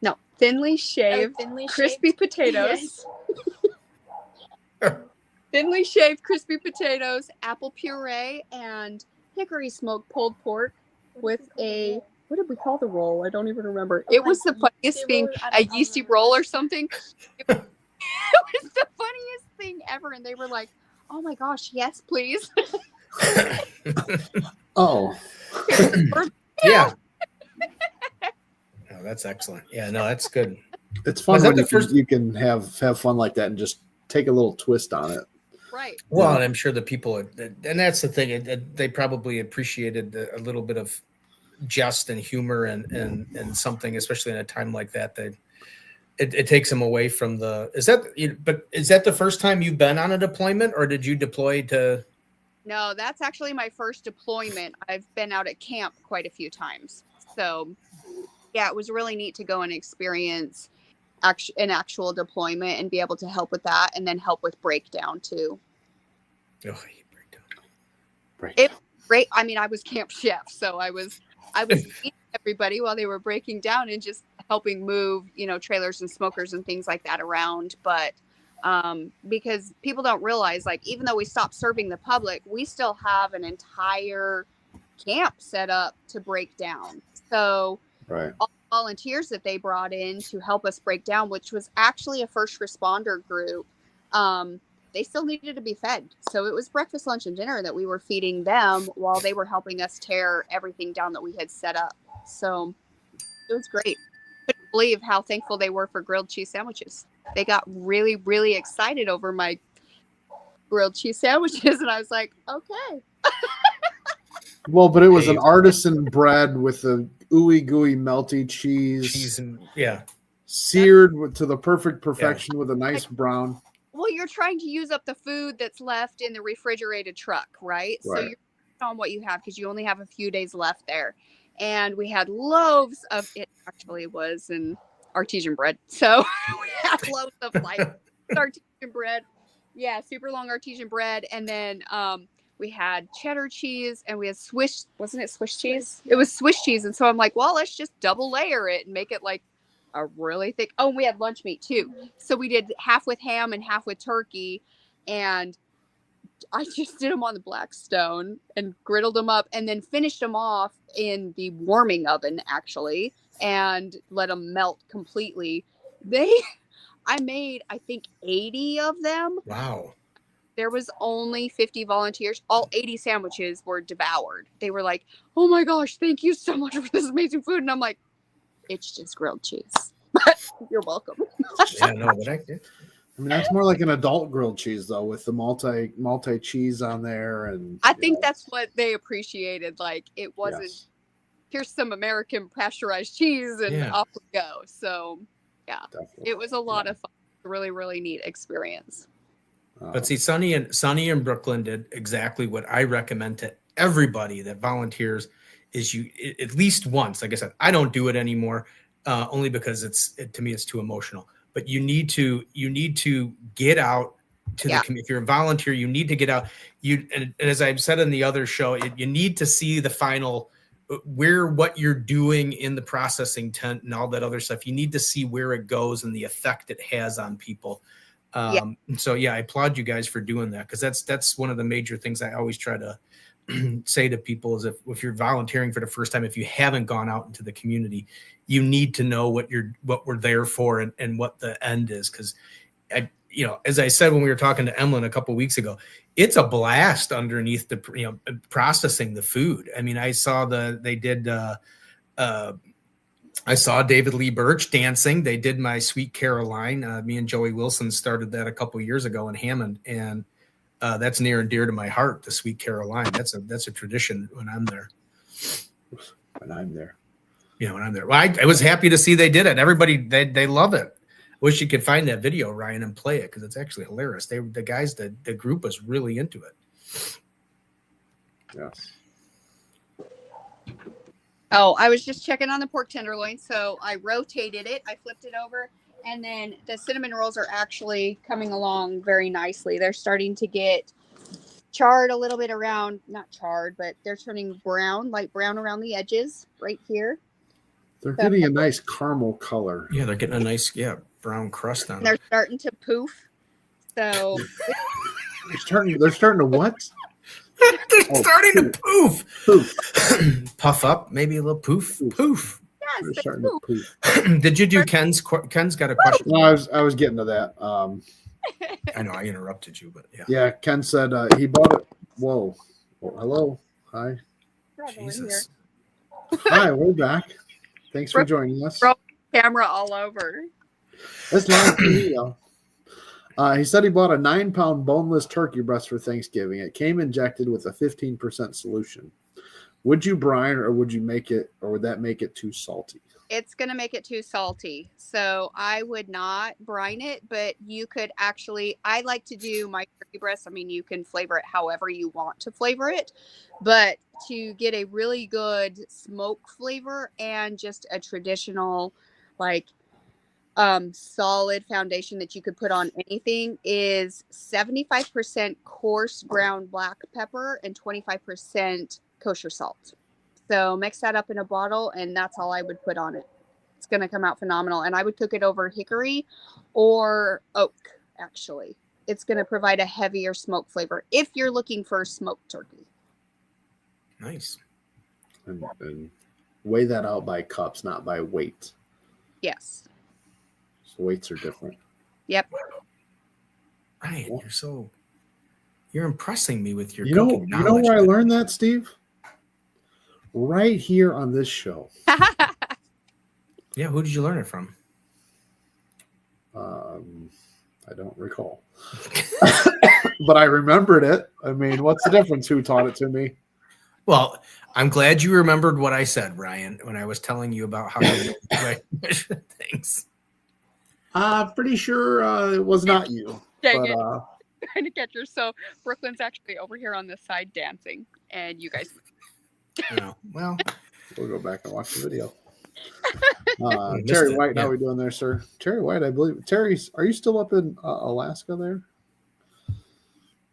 No, thinly shaved, crispy potatoes. Yes. Thinly shaved crispy potatoes, apple puree, and hickory smoked pulled pork with what did we call the roll? I don't even remember. It was the funniest thing, a yeasty roll or something. It was the funniest thing ever. And they were like, oh my gosh, yes, please. Oh. Yeah. Oh, that's excellent. Yeah, no, that's good. It's fun when you can have fun like that and just take a little twist on it. Right. Well, and I'm sure the people, and that's the thing, they probably appreciated a little bit of jest and humor and something, especially in a time like that, that it takes them away from is that the first time you've been on a deployment, or did you deploy to? No, that's actually my first deployment. I've been out at camp quite a few times. So yeah, it was really neat to go and experience an actual deployment and be able to help with that, and then help with breakdown too. Oh, breakdown. It was great. I mean, I was camp chef, so I was eating everybody while they were breaking down and just helping move, trailers and smokers and things like that around. But because people don't realize, like, even though we stopped serving the public, we still have an entire camp set up to break down. So right. all the volunteers that they brought in to help us break down, which was actually a first responder group, they still needed to be fed. So it was breakfast, lunch, and dinner that we were feeding them while they were helping us tear everything down that we had set up. So it was great. I couldn't believe how thankful they were for grilled cheese sandwiches. They got really, really excited over my grilled cheese sandwiches. And I was like, okay. Well, but it was an artisan bread with a ooey gooey melty cheese and seared to the perfect perfection with a nice brown. Well, you're trying to use up the food that's left in the refrigerated truck, right? So you're on what you have because you only have a few days left there. And we had loaves of it. Actually was an artesian bread. So we had loaves of like artesian bread. Yeah, super long artesian bread. And then we had cheddar cheese and we had wasn't it Swiss cheese? It was Swiss cheese. And so I'm like, well, let's just double layer it and make it like a really thick. Oh, and we had lunch meat too. So we did half with ham and half with turkey. And I just did them on the Blackstone and griddled them up and then finished them off in the warming oven, actually, and let them melt completely. I made, I think, 80 of them. Wow. There was only 50 volunteers. All 80 sandwiches were devoured. They were like, oh my gosh, thank you so much for this amazing food. And I'm like, it's just grilled cheese. You're welcome. Yeah, no, but I mean, that's more like an adult grilled cheese, though, with the multi cheese on there. And I think that's what they appreciated. Like, it wasn't, here's some American pasteurized cheese and off we go. So, yeah, definitely. It was a lot of fun. Really, really neat experience. But see, Sunny in Brooklyn did exactly what I recommend to everybody that volunteers is you at least once. Like I said, I don't do it anymore, only because to me it's too emotional. But you need to get out to the community. If you're a volunteer, you need to get out. And as I've said in the other show, you need to see the final what you're doing in the processing tent and all that other stuff. You need to see where it goes and the effect it has on people. So I applaud you guys for doing that, because that's one of the major things I always try to say to people is if you're volunteering for the first time, if you haven't gone out into the community, you need to know what we're there for and what the end is. Because as I said when we were talking to Emlyn a couple of weeks ago, it's a blast underneath the processing the food. I mean, I saw I saw David Lee Birch dancing. They did my Sweet Caroline. Me and Joey Wilson started that a couple of years ago in Hammond, and that's near and dear to my heart. The Sweet Caroline. That's a tradition when I'm there. When I'm there. Well, I was happy to see they did it. Everybody, they love it. Wish you could find that video, Ryan, and play it, because it's actually hilarious. The group was really into it. Yes. Oh, I was just checking on the pork tenderloin. So I rotated it. I flipped it over. And then the cinnamon rolls are actually coming along very nicely. They're starting to get charred a little bit around, not charred, but they're turning light brown around the edges right here. They're getting a nice caramel color. Yeah, they're getting a nice, brown crust on it. They're starting to poof. So they're starting to what? They're starting to poof. Puff up, maybe a little poof. Poof. Yes, they're starting to poof. Did you do Ken's got a question? No, I was getting to that. I know I interrupted you, but yeah. Yeah, Ken said he bought it. Whoa. Hello. Hi. Jesus. Hi, we're back. Thanks for joining us. Camera all over. That's live TV, though. He said he bought a 9-pound boneless turkey breast for Thanksgiving. It came injected with a 15% solution. Would you brine, or would that make it too salty? It's going to make it too salty. So I would not brine it, but you could actually, I like to do my turkey breast. I mean, you can flavor it however you want to flavor it, but to get a really good smoke flavor and just a traditional, solid foundation that you could put on anything is 75% coarse ground black pepper and 25% kosher salt. So mix that up in a bottle, and that's all I would put on it. It's going to come out phenomenal. And I would cook it over hickory or oak, actually. It's going to provide a heavier smoke flavor if you're looking for a smoked turkey. Nice. And weigh that out by cups, not by weight. Yes. So weights are different. Yep. Ryan, you're impressing me with your You cooking know knowledge. where I learned that, Steve? Right here on this show. Yeah, who did you learn it from? I don't recall. But I remembered it. I mean, what's the difference? Who taught it to me? Well, I'm glad you remembered what I said, Ryan, when I was telling you about how you measure things. Pretty sure it was not you. Dang but, it. Trying to catch her. So Brooklyn's actually over here on this side dancing, and you guys. Oh, well, we'll go back and watch the video. Terry White, how are we doing there, sir? Terry White, I believe. Terry's, are you still up in Alaska there?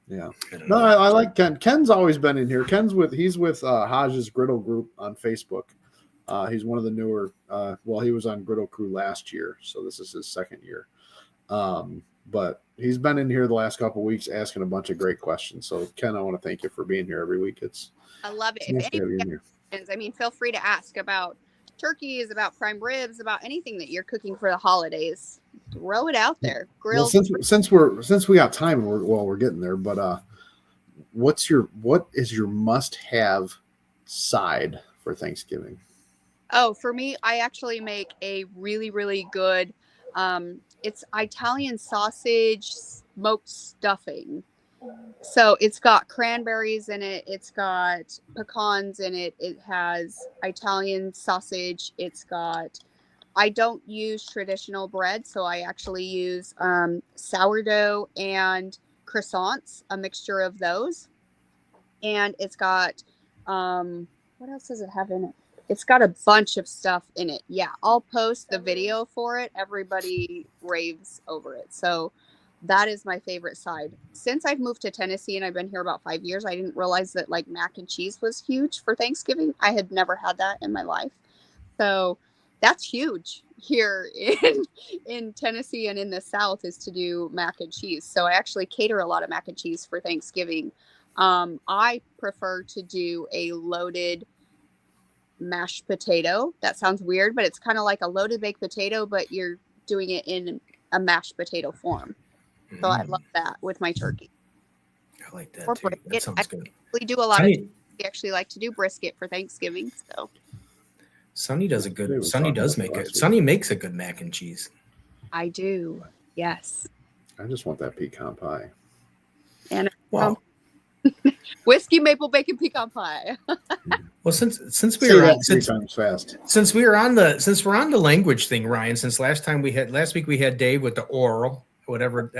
Yeah. No, I like Ken. Ken's always been in here. He's with Hodge's Griddle Group on Facebook. He's one of the newer. He was on Griddle Crew last year, so this is his second year. But he's been in here the last couple of weeks asking a bunch of great questions. So Ken, I want to thank you for being here every week. I love it. Nice to have you in here. Feel free to ask about turkeys, about prime ribs, about anything that you're cooking for the holidays. Throw it out there. Grilled. Well, since we got time and we're getting there, but what is your must-have side for Thanksgiving? Oh, for me, I actually make a really, really good it's Italian sausage smoked stuffing. So it's got cranberries in it. It's got pecans in it. It has Italian sausage. I don't use traditional bread. So I actually use sourdough and croissants, a mixture of those. And it's got, what else does it have in it? It's got a bunch of stuff in it. Yeah, I'll post the video for it. Everybody raves over it. So that is my favorite side. Since I've moved to Tennessee and I've been here about 5 years, I didn't realize that like mac and cheese was huge for Thanksgiving. I had never had that in my life. So that's huge here in Tennessee and in the South, is to do mac and cheese. So I actually cater a lot of mac and cheese for Thanksgiving. I prefer to do a loaded mashed potato. That sounds weird, but it's kind of like a loaded baked potato, but you're doing it in a mashed potato form. So I love that with my turkey. I like that too. That sounds good. We do a lot we actually like to do brisket for Thanksgiving. So Sunny does Sunny makes a good mac and cheese. I do. Yes. I just want that pecan pie. And whiskey maple bacon pecan pie. Well, since we're on the language thing, Ryan, since last week we had Dave with the oral, whatever.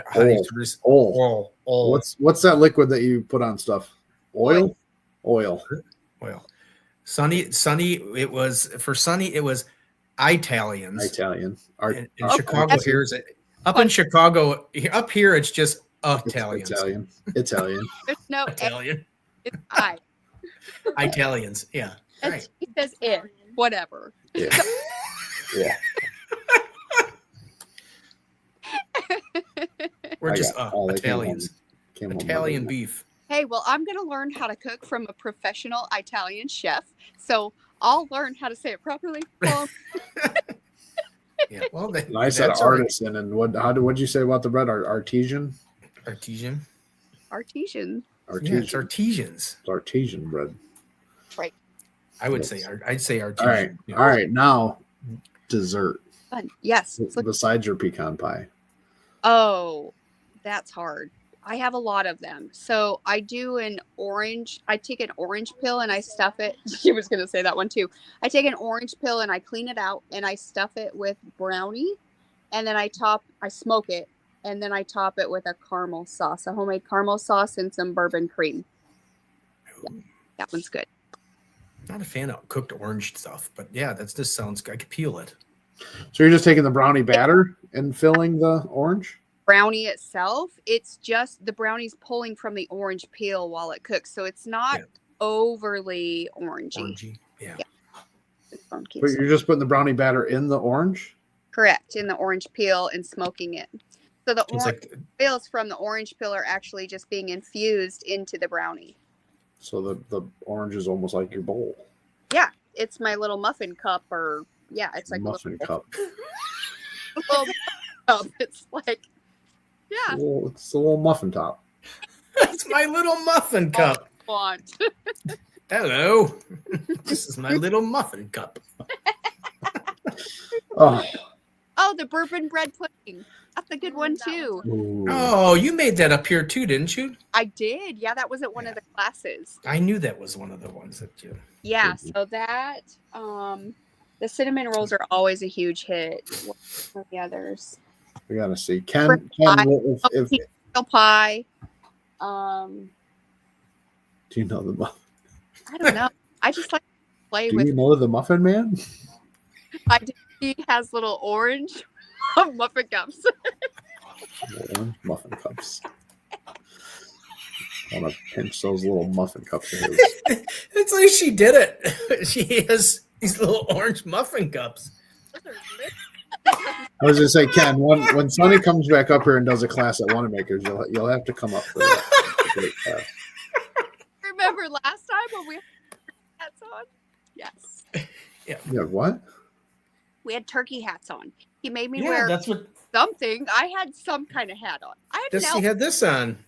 Oil. What's that liquid that you put on stuff? Oil. Sunny, it was Italians. Italian. In Chicago here is it up in Chicago. Up here it's just Italians. Italian. There's no Italian. It's I. Italians, yeah. Right. He says it, whatever. Yeah. Yeah. We're just Italians. Italian beef. Hey, well, I'm going to learn how to cook from a professional Italian chef, so I'll learn how to say it properly. Yeah. Well, I said artisan, and what'd you say about the bread? Artesian. Artesian. Yeah, it's artisans. It's artesian bread. Right. I'd say artesian. All right. Now, dessert. Fun. Yes. Besides your pecan pie. Oh, that's hard. I have a lot of them. So I do I take an orange peel and I stuff it. She was going to say that one too. I take an orange peel and I clean it out and I stuff it with brownie, and then I smoke it, and then I top it with a caramel sauce, a homemade caramel sauce and some bourbon cream. Yeah, that one's good. Not a fan of cooked orange stuff, but yeah, this sounds good. I could peel it. So you're just taking the brownie batter and filling the orange? Brownie itself, it's just the brownie's pulling from the orange peel while it cooks, so it's not overly orangey. Yeah. Phone keeps But you're just putting the brownie batter in the orange? correct, in the orange peel and smoking it. So the It's orange peels from the orange peel are actually just being infused into the brownie. So the orange is almost like your bowl. Yeah, it's my little muffin cup, or yeah, it's like Muffin cup. a little cup. It's like, yeah, It's a little muffin top. It's my little muffin cup. want. Hello. This is my little muffin cup. Oh, the bourbon bread pudding. That's a good one too. Ooh. Oh, you made that up here too, didn't you? I did. Yeah, that was at one of the classes. I knew that was one of the ones that you. Yeah, so that the cinnamon rolls are always a huge hit. What are the others? We gotta see. Ken Pie. if Apple pie. do you know the muffin? I don't know. I just like to play Do with. you know the Muffin Man? I do. He has little orange muffin cups. Orange muffin cups. I want to pinch those little muffin cups of his. It's like she did it. She has these little orange muffin cups. I was gonna say, Ken, when Sunny comes back up here and does a class at Wanamaker's, you'll have to come up for that. Great class. Remember last time when we had hats on? Yes. Yeah, what? We had turkey hats on. He made me Yeah, wear that's what. something. I had some kind of hat on. I had, This, he had this on.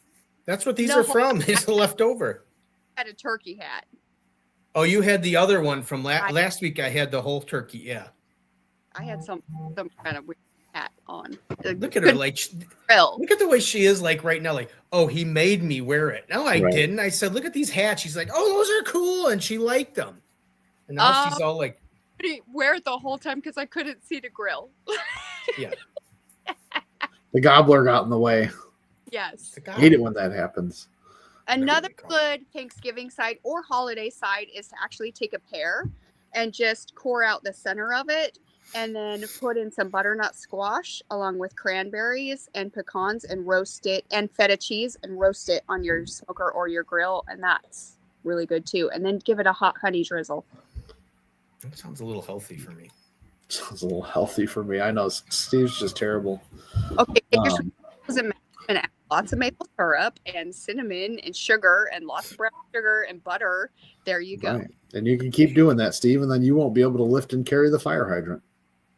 That's what these No, are from. These are left over. had a turkey hat. Oh, you had the other one from last week. I had the whole turkey. Yeah. I had some kind of weird hat on. Look at her, like, Grill. look at the way she is, like, right now. Like, oh, he made me wear it. No, I Right. didn't. I said, look at these hats. She's like, oh, those are cool, and she liked them. And now she's all like, I didn't wear it the whole time because I couldn't see the grill. yeah. The gobbler got in the way. Yes. I hate it when that happens. Another call good Thanksgiving side or holiday side is to actually take a pear and just core out the center of it and then put in some butternut squash along with cranberries and pecans and roast it, and feta cheese, and roast it on your smoker or your grill. And that's really good too. And then give it a hot honey drizzle. That sounds a little healthy for me. Sounds a little healthy for me. I know Steve's just terrible. Okay, get your sweet potatoes and mashed and add lots of maple syrup and cinnamon and sugar and lots of brown sugar and butter. There you go. Right. And you can keep doing that, Steve, and then you won't be able to lift and carry the fire hydrant.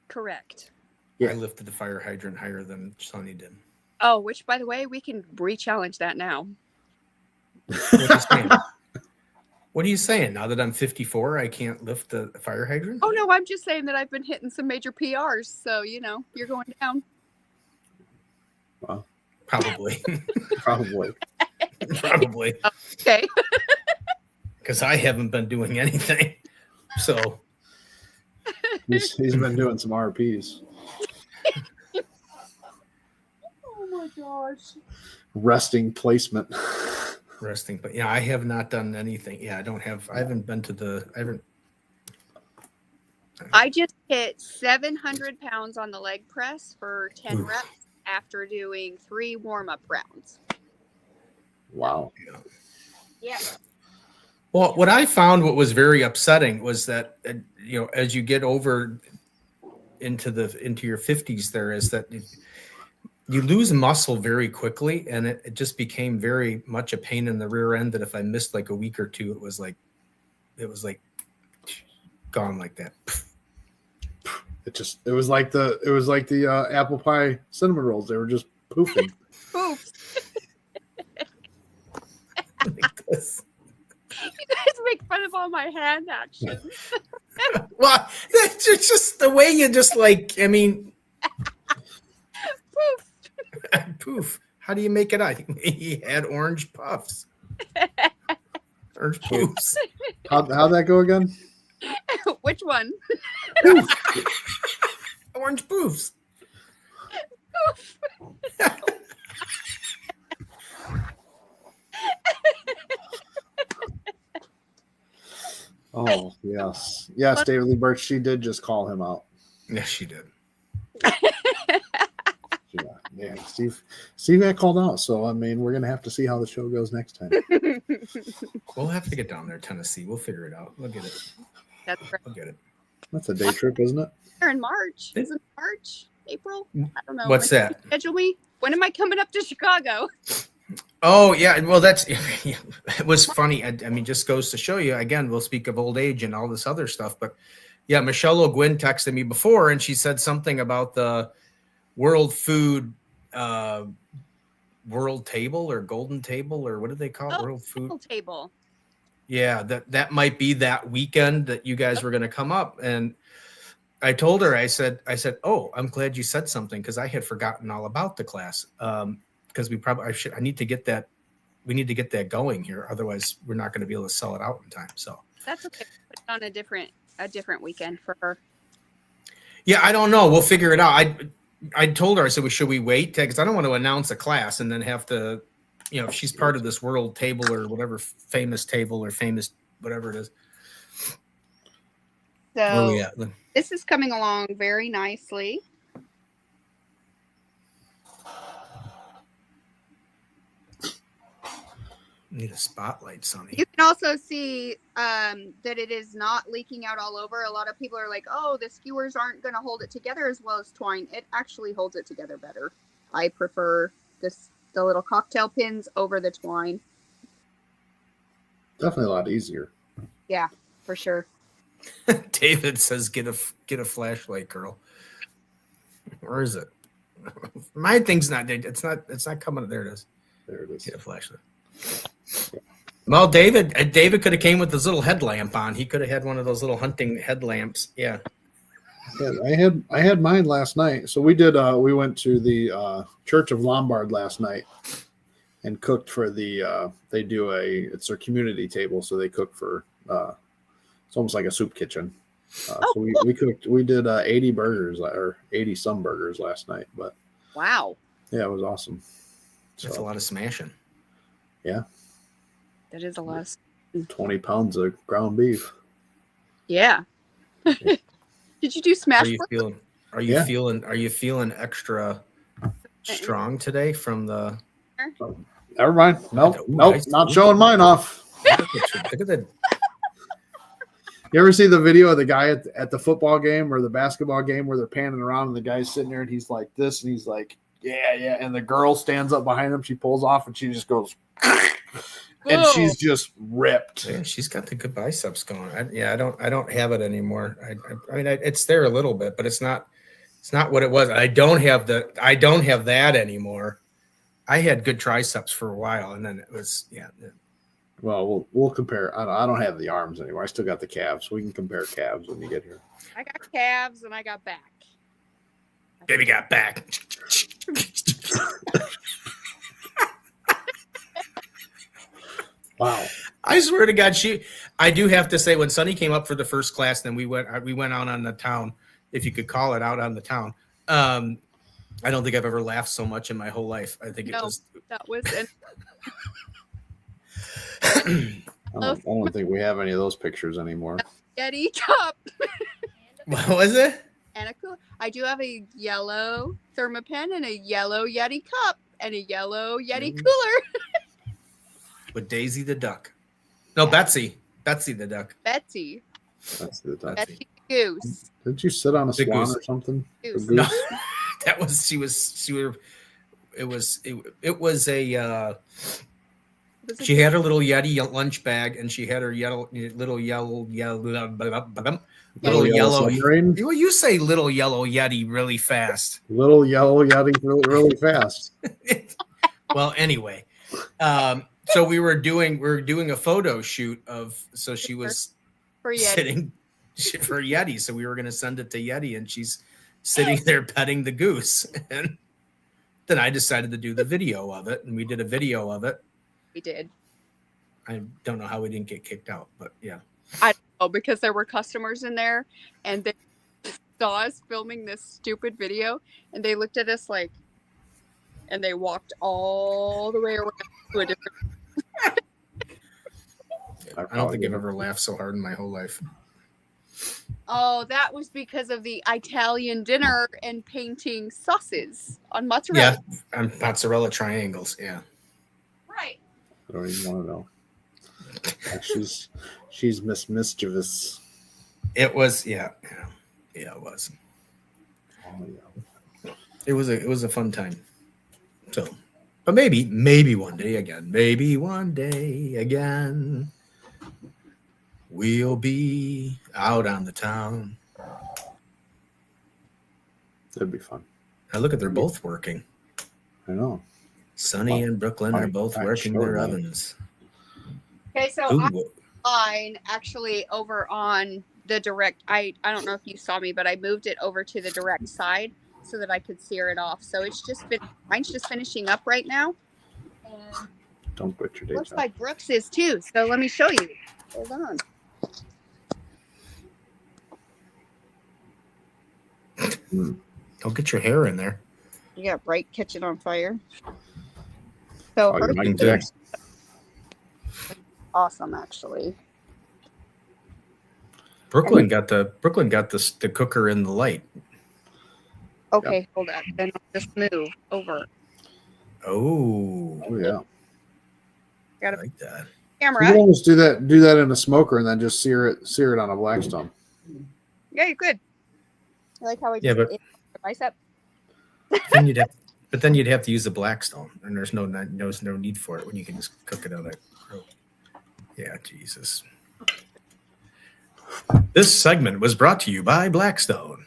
Correct. Yeah. I lifted the fire hydrant higher than Sunny did. Oh, which, by the way, we can re-challenge that now. What are you saying? What are you saying? Now that I'm 54, I can't lift the fire hydrant? Oh, no, I'm just saying that I've been hitting some major PRs. So, you're going down. Wow. Probably. Probably. Probably. Okay. Because I haven't been doing anything. So He's been doing some RPs. Oh, my gosh. Resting placement. resting. But yeah, I have not done anything. Yeah, I haven't been to the, I just hit 700 pounds on the leg press for 10 reps after doing 3 warm-up rounds. Wow. Yeah. Well, what I found, what was very upsetting was that, as you get over into your 50s, there is that you lose muscle very quickly, and it just became very much a pain in the rear end. That if I missed like a week or two, it was like gone like that. It was like the apple pie cinnamon rolls. They were just poofing. Oops. Like this. You guys make fun of all my hand actions. Well, it's just the way you just Poof. poof. How do you make it out? He had orange puffs. Orange poofs. How'd that go again? Which one? Orange poofs. Poof. Oh, yes. Yes, David Lee Birch, she did just call him out. Yes, she did. Yeah, Steve got called out. So, I mean, we're going to have to see how the show goes next time. We'll have to get down there, Tennessee. We'll figure it out. We'll get it. That's right. I'll get it. That's a day trip, isn't it? There in March. Is it March? April? I don't know. What's that? Schedule me. When am I coming up to Chicago? Oh yeah, well that's it was funny. I mean, just goes to show you again. We'll speak of old age and all this other stuff, but yeah, Michelle O'Gwynn texted me before, and she said something about the World Food, World Table or Golden Table or what do they call it? World Food Table. Yeah, that might be that weekend that you guys were going to come up, and I told her, I said, oh, I'm glad you said something because I had forgotten all about the class. Because I need to get that. We need to get that going here. Otherwise, we're not going to be able to sell it out in time. So that's okay. Put it on a different weekend for her. Yeah, I don't know. We'll figure it out. I told her, I said, well, should we wait? Because I don't want to announce a class and then have to, if she's part of this world table or whatever famous table or famous whatever it is. So this is coming along very nicely. Need a spotlight, Sunny. You can also see that it is not leaking out all over. A lot of people are like, oh, the skewers aren't going to hold it together as well as twine. It actually holds it together better. I prefer the little cocktail pins over the twine. Definitely a lot easier. Yeah, for sure. David says, get a flashlight, girl. Where is it? My thing's not. It's not coming. There it is. There it is. Get a flashlight. Well, David could have came with his little headlamp on. He could have had one of those little hunting headlamps. Yeah. Yeah, I had mine last night. So we did. We went to the Church of Lombard last night and cooked for the. They do it's their community table, so they cook for. It's almost like a soup kitchen. So we cooked. We did 80 burgers or 80 some burgers last night. But wow. Yeah, it was awesome. That's a lot of smashing. Yeah. That is a lot. 20 pounds of ground beef. Yeah. Did you do smash? Are you feeling extra strong today from the? Never mind. Nope. Not showing mine off. Look at that. You ever see the video of the guy at the football game or the basketball game where they're panning around and the guy's sitting there and he's like this and he's like, yeah. And the girl stands up behind him. She pulls off and she just goes, and she's just ripped. Yeah, she's got the good biceps going. I don't have it anymore. I mean, it's there a little bit, but it's not what it was. I don't have that anymore. I had good triceps for a while, and then it was Well, we'll compare. I don't have the arms anymore. I still got the calves. We can compare calves when you get here. I got calves and I got back. Baby got back. Wow. I swear to God, I do have to say, when Sunny came up for the first class, then we went out on the town, if you could call it out on the town. I don't think I've ever laughed so much in my whole life. I think that was. I don't think we have any of those pictures anymore. Yeti cup. What was it? And a cooler. I do have a yellow Thermapen and a yellow Yeti cup and a yellow Yeti cooler. With Daisy the duck. No, Betsy the duck. Betsy. That's the duck. Betsy the goose. Didn't you sit on a swan or something? Goose. No, that was it was a. She had her little Yeti lunch bag, and she had her little yellow. Well, you say little yellow Yeti really fast. Little yellow Yeti really fast. Well, anyway, so we were doing a photo shoot so she was sitting for Yeti. So we were going to send it to Yeti, and she's sitting there petting the goose. And then I decided to do the video of it, and we did a video of it. We did. I don't know how we didn't get kicked out, but yeah. I don't know, because there were customers in there and they saw us filming this stupid video and they looked at us and they walked all the way around to a different. I don't think I've ever laughed so hard in my whole life. Oh, that was because of the Italian dinner and painting sauces on mozzarella. Yeah, on mozzarella triangles. Yeah. Right. I don't even want to know. She's Miss Mischievous. It was, yeah, it was. Oh, yeah. It was a fun time. So, but maybe one day again. Maybe one day again. We'll be out on the town. That'd be fun. Now look at, they're both working. I know. Sunny and Brooklyn are both working their ovens. Okay, so I'm actually over on the direct. I don't know if you saw me, but I moved it over to the direct side so that I could sear it off. So it's just mine's just finishing up right now. And don't quit your day looks job. like Brooks is too. So let me show you. Hold on. Don't get your hair in there. You got Bright catching on fire. So awesome, actually. Brooklyn got the cooker in the light. Okay, hold on. Then I'll just move over. Oh yeah. Got like that. Camera. You can almost do that in a smoker and then just sear it on a Blackstone. Yeah, you could. I like how I just ate the bicep. Then you'd have to use the Blackstone, and there's no need for it when you can just cook it on a grill. Yeah, Jesus. This segment was brought to you by Blackstone.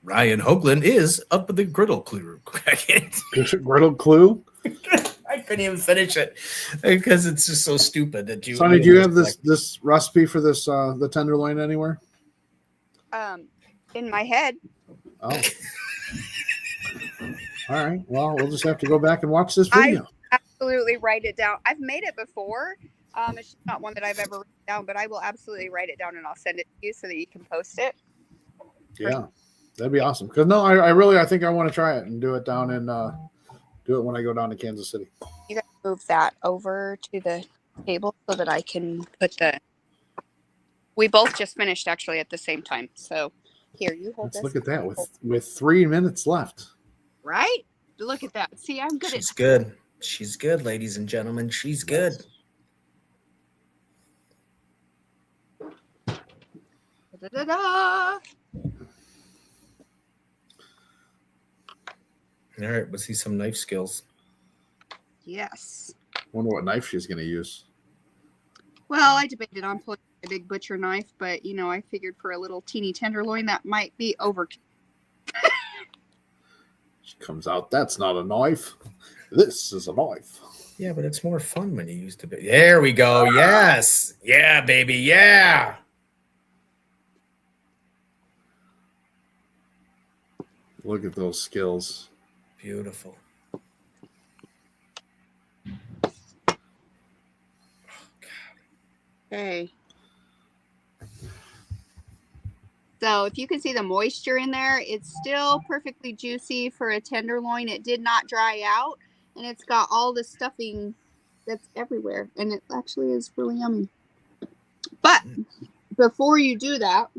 Ryan Hoagland is up with the griddle clue. Griddle clue? I couldn't even finish it because it's just so stupid that you. Sonny, do you have this recipe for this the tenderloin anywhere? In my head. Oh. All right. Well, we'll just have to go back and watch this video. I absolutely write it down. I've made it before. It's just not one that I've ever written down, but I will absolutely write it down and I'll send it to you so that you can post it. Yeah, that'd be awesome. Because I think I want to try it and do it down in do it when I go down to Kansas City. You guys move that over to the table so that I can put we both just finished actually at the same time. So here, you hold this. Look at that with 3 minutes left. Right? Look at that. See, I'm good. She's good. She's good, ladies and gentlemen. She's good. Da-da-da. All right, let's see some knife skills. Yes. Wonder what knife she's going to use. Well, I debated on pulling a big butcher knife, but I figured for a little teeny tenderloin that might be overkill. She comes out. That's not a knife. This is a knife. Yeah, but it's more fun when you use the. There we go. Yes. Yeah, baby. Yeah. Look at those skills. Beautiful. Okay. So if you can see the moisture in there, it's still perfectly juicy for a tenderloin. It did not dry out, and it's got all the stuffing that's everywhere, and it actually is really yummy. But before you do that,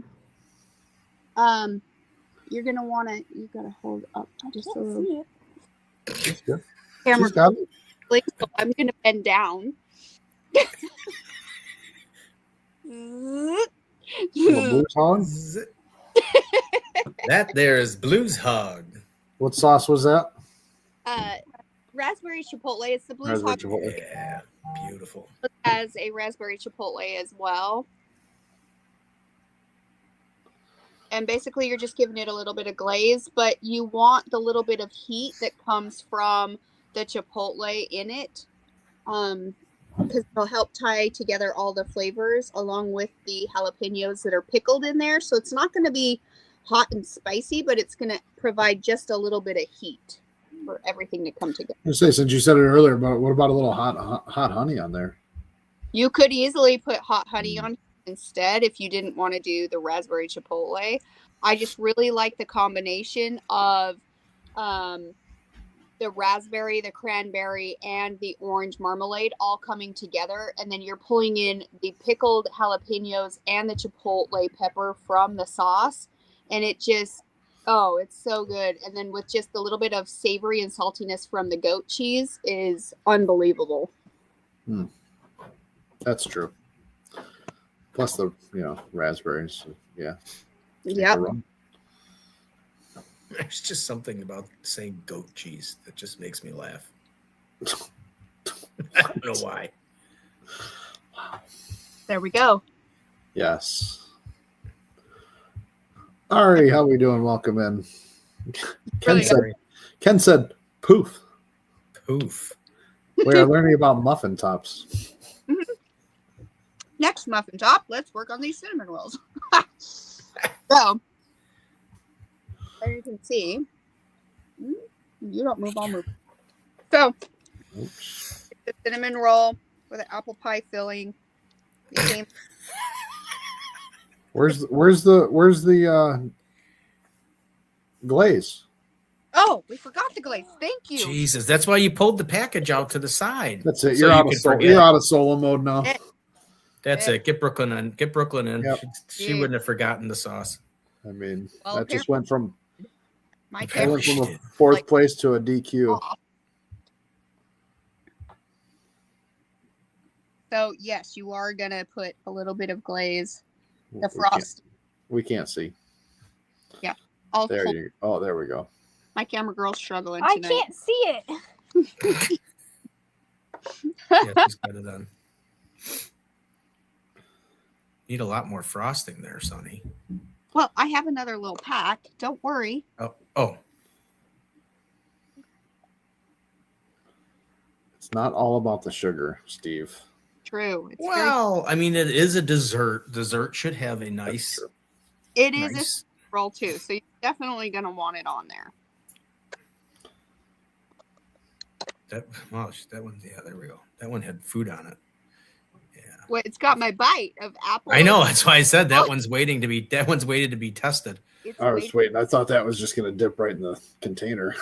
you're gonna want to. You gotta hold up just a little. Camera. So I'm gonna bend down. Blues hog? That there is Blues Hog. What sauce was that? Raspberry chipotle. It's the Blues Hog. Yeah, beautiful. It has a raspberry chipotle as well. And basically you're just giving it a little bit of glaze, but you want the little bit of heat that comes from the chipotle in it. Because it'll help tie together all the flavors along with the jalapenos that are pickled in there. So it's not going to be hot and spicy, but it's going to provide just a little bit of heat for everything to come together. I say, since you said it earlier, but what about a little hot honey on there? You could easily put hot honey on instead if you didn't want to do the raspberry chipotle. I just really like the combination of the raspberry, the cranberry, and the orange marmalade all coming together. And then you're pulling in the pickled jalapenos and the chipotle pepper from the sauce. And it just, it's so good. And then with just a little bit of savory and saltiness from the goat cheese is unbelievable. That's true. Plus the, raspberries. Yeah. Yep. There's just something about saying goat cheese that just makes me laugh. I don't know why. There we go. Yes. Ari, how we doing? Welcome in. Ken said, poof. Poof. We are learning about muffin tops. Next muffin top, let's work on these cinnamon rolls. So, as you can see, you don't move, I'll move. So, Oops. the cinnamon roll with an apple pie filling. Where's the glaze? Oh, we forgot the glaze. Thank you. Jesus, that's why you pulled the package out to the side. That's it. So You're out of solo mode now. That's it. Get Brooklyn in. Get Brooklyn in. Yep. She wouldn't have forgotten the sauce. I mean, Well, that just went from my a fourth place to a DQ. So yes, you are gonna put a little bit of glaze, the frost. We can't see. Yeah. There we go. My camera girl's struggling I tonight. can't see it. Yeah, just got it done. Need a lot more frosting there, Sonny. Well, I have another little pack. Don't worry. Oh. It's not all about the sugar, Steve. True. It's I mean, it is a dessert. Dessert should have a nice. It is a roll too, so you're definitely gonna want it on there. That one. Yeah, there we go. That one had food on it. Yeah. Well, it's got my bite of apple. I know. That's why I said that one's waiting to be. That one's waited to be tested. I was waiting. I thought that was just going to dip right in the container.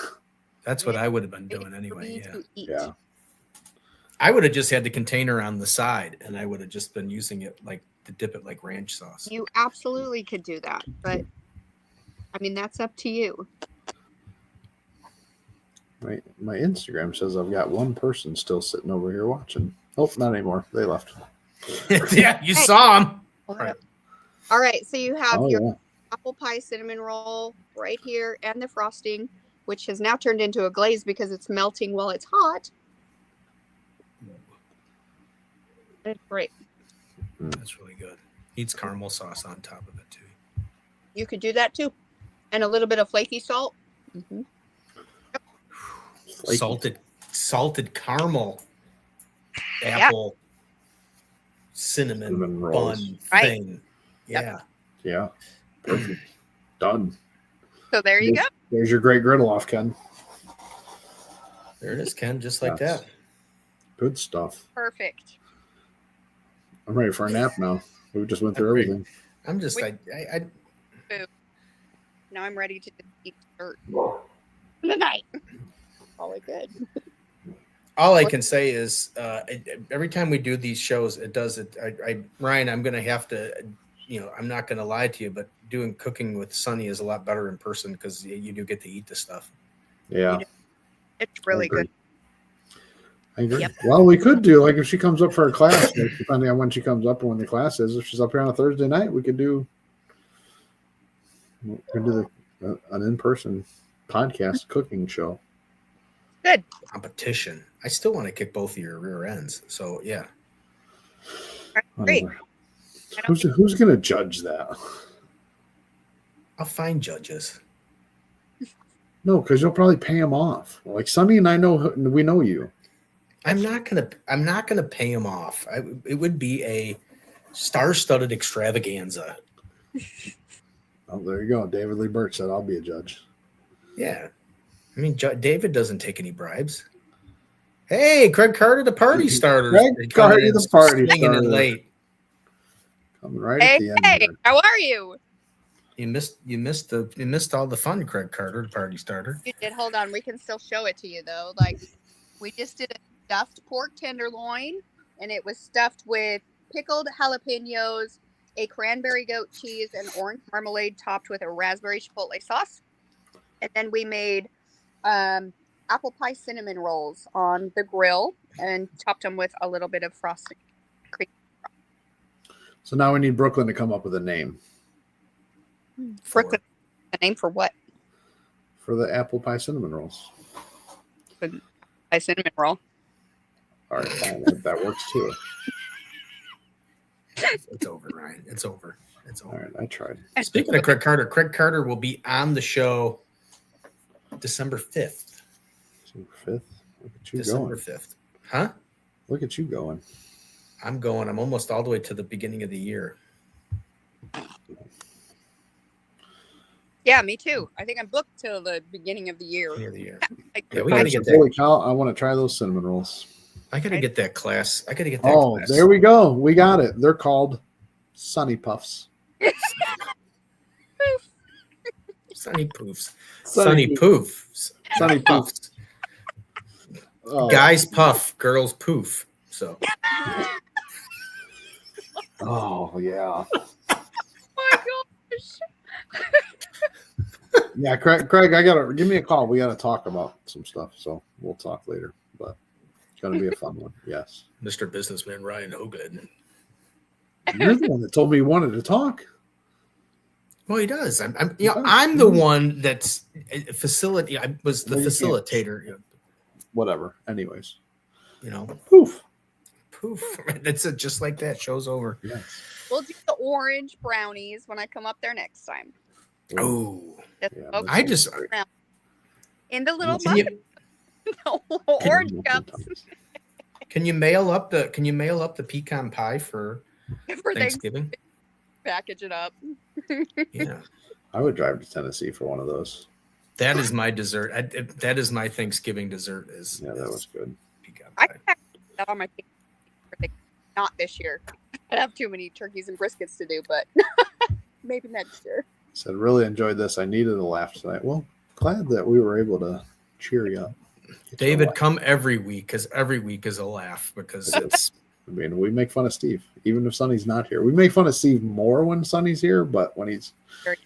That's what I would have been doing anyway. Yeah. I would have just had the container on the side, and I would have just been using it to dip it like ranch sauce. You absolutely could do that, but I mean that's up to you. My Instagram says I've got one person still sitting over here watching. Oh, not anymore. They left. Yeah, you saw them. All right, so you have your apple pie cinnamon roll right here and the frosting, which has now turned into a glaze because it's melting while it's hot. It's great. That's really good. Needs caramel sauce on top of it too. You could do that too, and a little bit of flaky salt. Mm-hmm. Salted caramel apple cinnamon bun thing. Yeah. Yeah. Perfect. Done. So there you go. There's your great griddle off, Ken. There it is, Ken. Just like that. Good stuff. Perfect. I'm ready for a nap now. We just went through everything. I'm just now I'm ready to eat dessert for the night. Probably good. All I can say is every time we do these shows, it does it. Ryan, I'm going to have to, I'm not going to lie to you, but doing cooking with Sunny is a lot better in person because you do get to eat the stuff. Yeah. It's really good. I agree. Yep. Well, we could do if she comes up for a class, depending on when she comes up and when the class is. If she's up here on a Thursday night, we could do an in-person podcast cooking show. Good competition. I still want to kick both of your rear ends. So yeah. Great. Who's going to judge that? I'll find judges. No, because you'll probably pay them off. Like Sunny and I we know you. I'm not gonna pay him off. It would be a star-studded extravaganza. Oh, there you go. David Lee Burke said, "I'll be a judge." Yeah, I mean, David doesn't take any bribes. Hey, Craig Carter, the party starter. Craig Carter, the party starter. In late. Coming right at the end. Hey, how are you? You missed all the fun, Craig Carter, the party starter. You did. Hold on, we can still show it to you though. We just did a stuffed pork tenderloin, and it was stuffed with pickled jalapenos, a cranberry goat cheese, and orange marmalade topped with a raspberry chipotle sauce. And then we made apple pie cinnamon rolls on the grill and topped them with a little bit of frosting. So now we need Brooklyn to come up with a name. Brooklyn, the name for what? For the apple pie cinnamon rolls. Pie cinnamon roll. All right, fine. That works too. It's over, Ryan. It's over. It's over. All right, I tried. Speaking of Craig Carter will be on the show December 5th. December 5th? Look at you December going. 5th. Huh? Look at you going. I'm going. I'm almost all the way to the beginning of the year. Yeah, me too. I think I'm booked till the beginning of the year. Beginning of the year. Like, Yeah, we gotta get that. Holy cow, I want to try those cinnamon rolls. I gotta get that class. I gotta get that Oh, class. there we go. We got it. They're called Sunny Puffs. Sunny Poofs. Sunny Sunny Poofs. Sunny Puffs. Oh, Guys puff, girls poof. So oh yeah. oh my gosh. Yeah, Craig, I gotta give me a call. We gotta talk about some stuff. So we'll talk later. But it's gonna be a fun one. Yes. Mr. Businessman Ryan Hogan. You're the one that told me you wanted to talk. Well, he does. I'm the one that's facility. I was the facilitator. Whatever. Anyways. Poof. That's it. Just like that. Show's over. Yes. We'll do the orange brownies when I come up there next time. Oh, I just in the little orange cups. Can you mail up the pecan pie for Thanksgiving? Package it up. Yeah, I would drive to Tennessee for one of those. That is my dessert. That is my Thanksgiving dessert. That was good. Pecan I pie. can that on my not this year. I have too many turkeys and briskets to do, but maybe next year. Said really enjoyed this. I needed a laugh tonight. Well, glad that we were able to cheer you up. David, come every week because every week is a laugh because it's. I mean, we make fun of Steve, even if Sonny's not here. We make fun of Steve more when Sonny's here, but when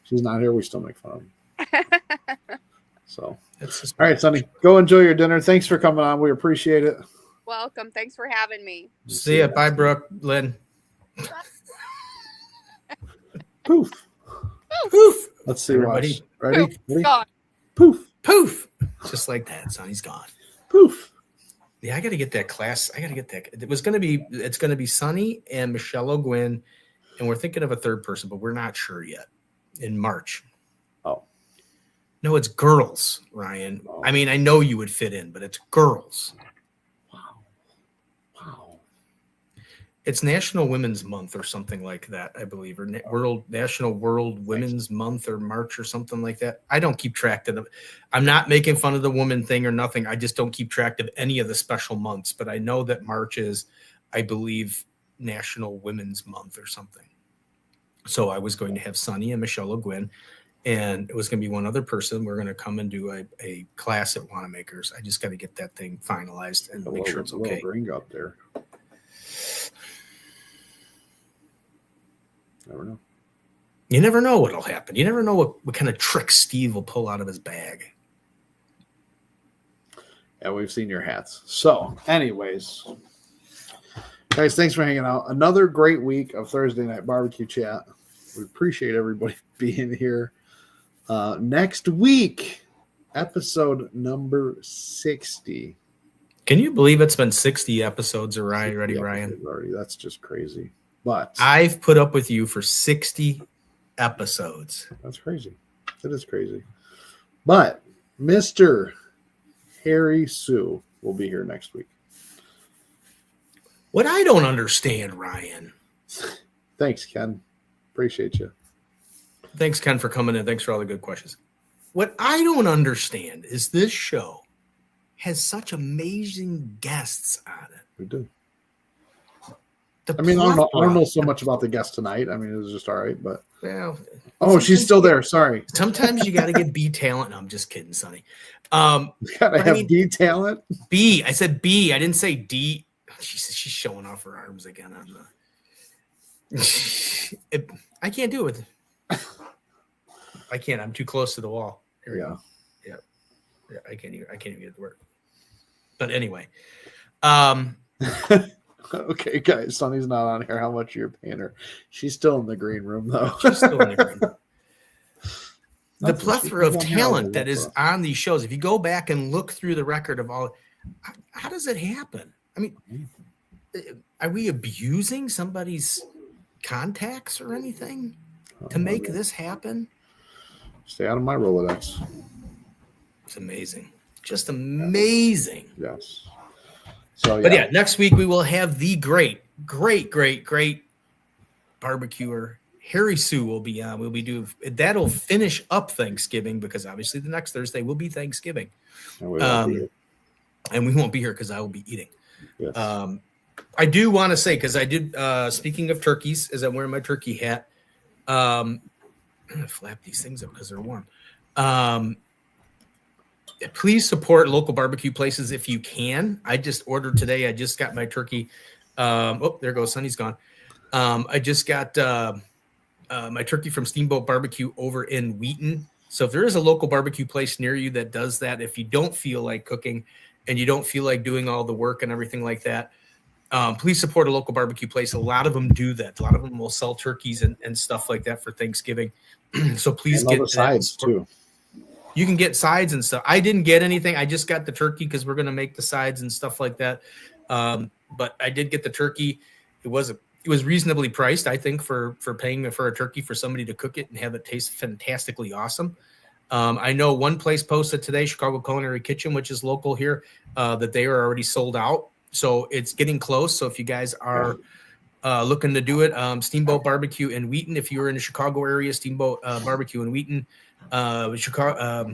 she's not here, we still make fun of him. So, all right, Sonny, go enjoy your dinner. Thanks for coming on. We appreciate it. Welcome. Thanks for having me. See ya. Bye, Brooke. Lynn. Poof. Poof. Let's see. Everybody. Ready? Poof. Poof. Just like that. Sonny's gone. Poof. Yeah, I got to get that class. I got to get that. It's going to be Sunny and Michelle O'Gwyn, and we're thinking of a third person, but we're not sure yet. In March. Oh. No, it's girls, Ryan. Oh. I mean, I know you would fit in, but it's girls. Wow. It's National Women's Month or something like that, I believe, or National World Women's Month or March or something like that. I don't keep track of it. I'm not making fun of the woman thing or nothing. I just don't keep track of any of the special months. But I know that March is, I believe, National Women's Month or something. So I was going to have Sunny and Michelle O'Gwyn, and it was going to be one other person. We're going to come and do a class at Wanamaker's. I just got to get that thing finalized and make sure it's okay. Ring up there. Never know. You never know what'll happen. You never know what kind of tricks Steve will pull out of his bag. Yeah, we've seen your hats. So, anyways, guys, thanks for hanging out. Another great week of Thursday Night Barbecue Chat. We appreciate everybody being here. Next week, episode number 60. Can you believe it's been 60 episodes already, Ryan? That's just crazy. But I've put up with you for 60 episodes. That's crazy. That is crazy. But Mr. Harry Sue will be here next week. What I don't understand, Ryan. Thanks, Ken. Appreciate you. Thanks, Ken, for coming in. Thanks for all the good questions. What I don't understand is this show has such amazing guests on it. We do. I don't know so much about the guest tonight. I mean, it was just all right, but she's still there. Sorry. Sometimes you got to get B talent. No, I'm just kidding, Sonny. You gotta have B talent. B. I said B. I didn't say D. She's showing off her arms again. I can't do it. I can't. I'm too close to the wall. Here we go. Yeah. I can't even get it to work. But anyway. Okay, guys, Sonny's not on here. How much you're paying her? She's still in the green room, though. She's still in the green room. the plethora of talent that is on these shows. If you go back and look through the record of all, how does it happen? I mean, are we abusing somebody's contacts or anything to make this happen? Stay out of my Rolodex. It's amazing. Just amazing. Yes. So, But yeah, next week we will have the great barbecuer Harry Sue will be on. We'll be doing that'll finish up Thanksgiving because obviously the next Thursday will be Thanksgiving. And we won't be here because I will be eating. Yes. I do want to say, because I did, speaking of turkeys, as I'm wearing my turkey hat, I'm going to flap these things up because they're warm. Please support local barbecue places if you can. I just ordered today. I just got my turkey. There goes Sunny's gone. I just got my turkey from Steamboat Barbecue over in Wheaton. So if there is a local barbecue place near you that does that, if you don't feel like cooking and you don't feel like doing all the work and everything like that, please support a local barbecue place. A lot of them do that. A lot of them will sell turkeys and stuff like that for Thanksgiving. So please get the sides too. You can get sides and stuff. I didn't get anything. I just got the turkey because we're going to make the sides and stuff like that. But I did get the turkey. It was reasonably priced, I think, for paying for a turkey for somebody to cook it and have it taste fantastically awesome. I know one place posted today, Chicago Culinary Kitchen, which is local here, that they are already sold out. So it's getting close. So if you guys are looking to do it, Steamboat Barbecue in Wheaton, if you're in the Chicago area, Steamboat Barbecue in Wheaton, Chicago.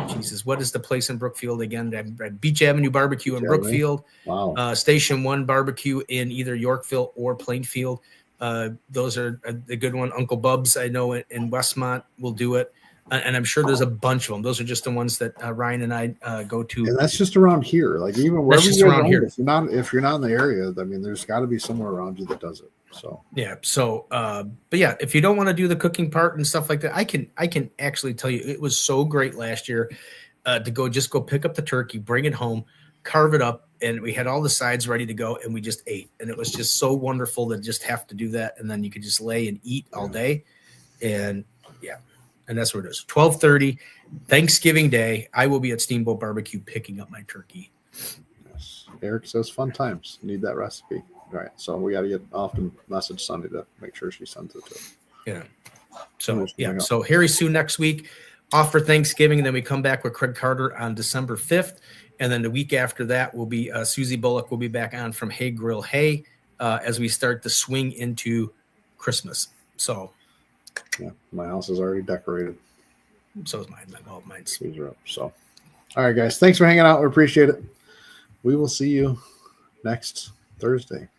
Jesus, what is the place in Brookfield again? Beach Avenue Barbecue in Brookfield. Wow. Station 1 Barbecue in either Yorkville or Plainfield. Those are the good one. Uncle Bub's, I know in Westmont will do it. And I'm sure there's a bunch of them. Those are just the ones that Ryan and I go to. And that's just around here. Like even wherever you're around here. If you're not in the area, I mean, there's got to be somewhere around you that does it. So yeah. So, but yeah, if you don't want to do the cooking part and stuff like that, I can actually tell you it was so great last year to go pick up the turkey, bring it home, carve it up, and we had all the sides ready to go, and we just ate, and it was just so wonderful to just have to do that, and then you could just lay and eat all day, and yeah, and that's what it is. 12:30 Thanksgiving Day, I will be at Steamboat Barbecue picking up my turkey. Yes. Eric says fun times. Need that recipe. All right, so we got to get often message Sunday to make sure she sends it to him. Yeah. So yeah. So Harry Sue next week, off for Thanksgiving, and then we come back with Craig Carter on December 5th, and then the week after that will be Susie Bullock will be back on from Hay Grill Hay as we start to swing into Christmas. So yeah, my house is already decorated. So is mine. All mine's. These are up. So all right, guys, thanks for hanging out. We appreciate it. We will see you next Thursday.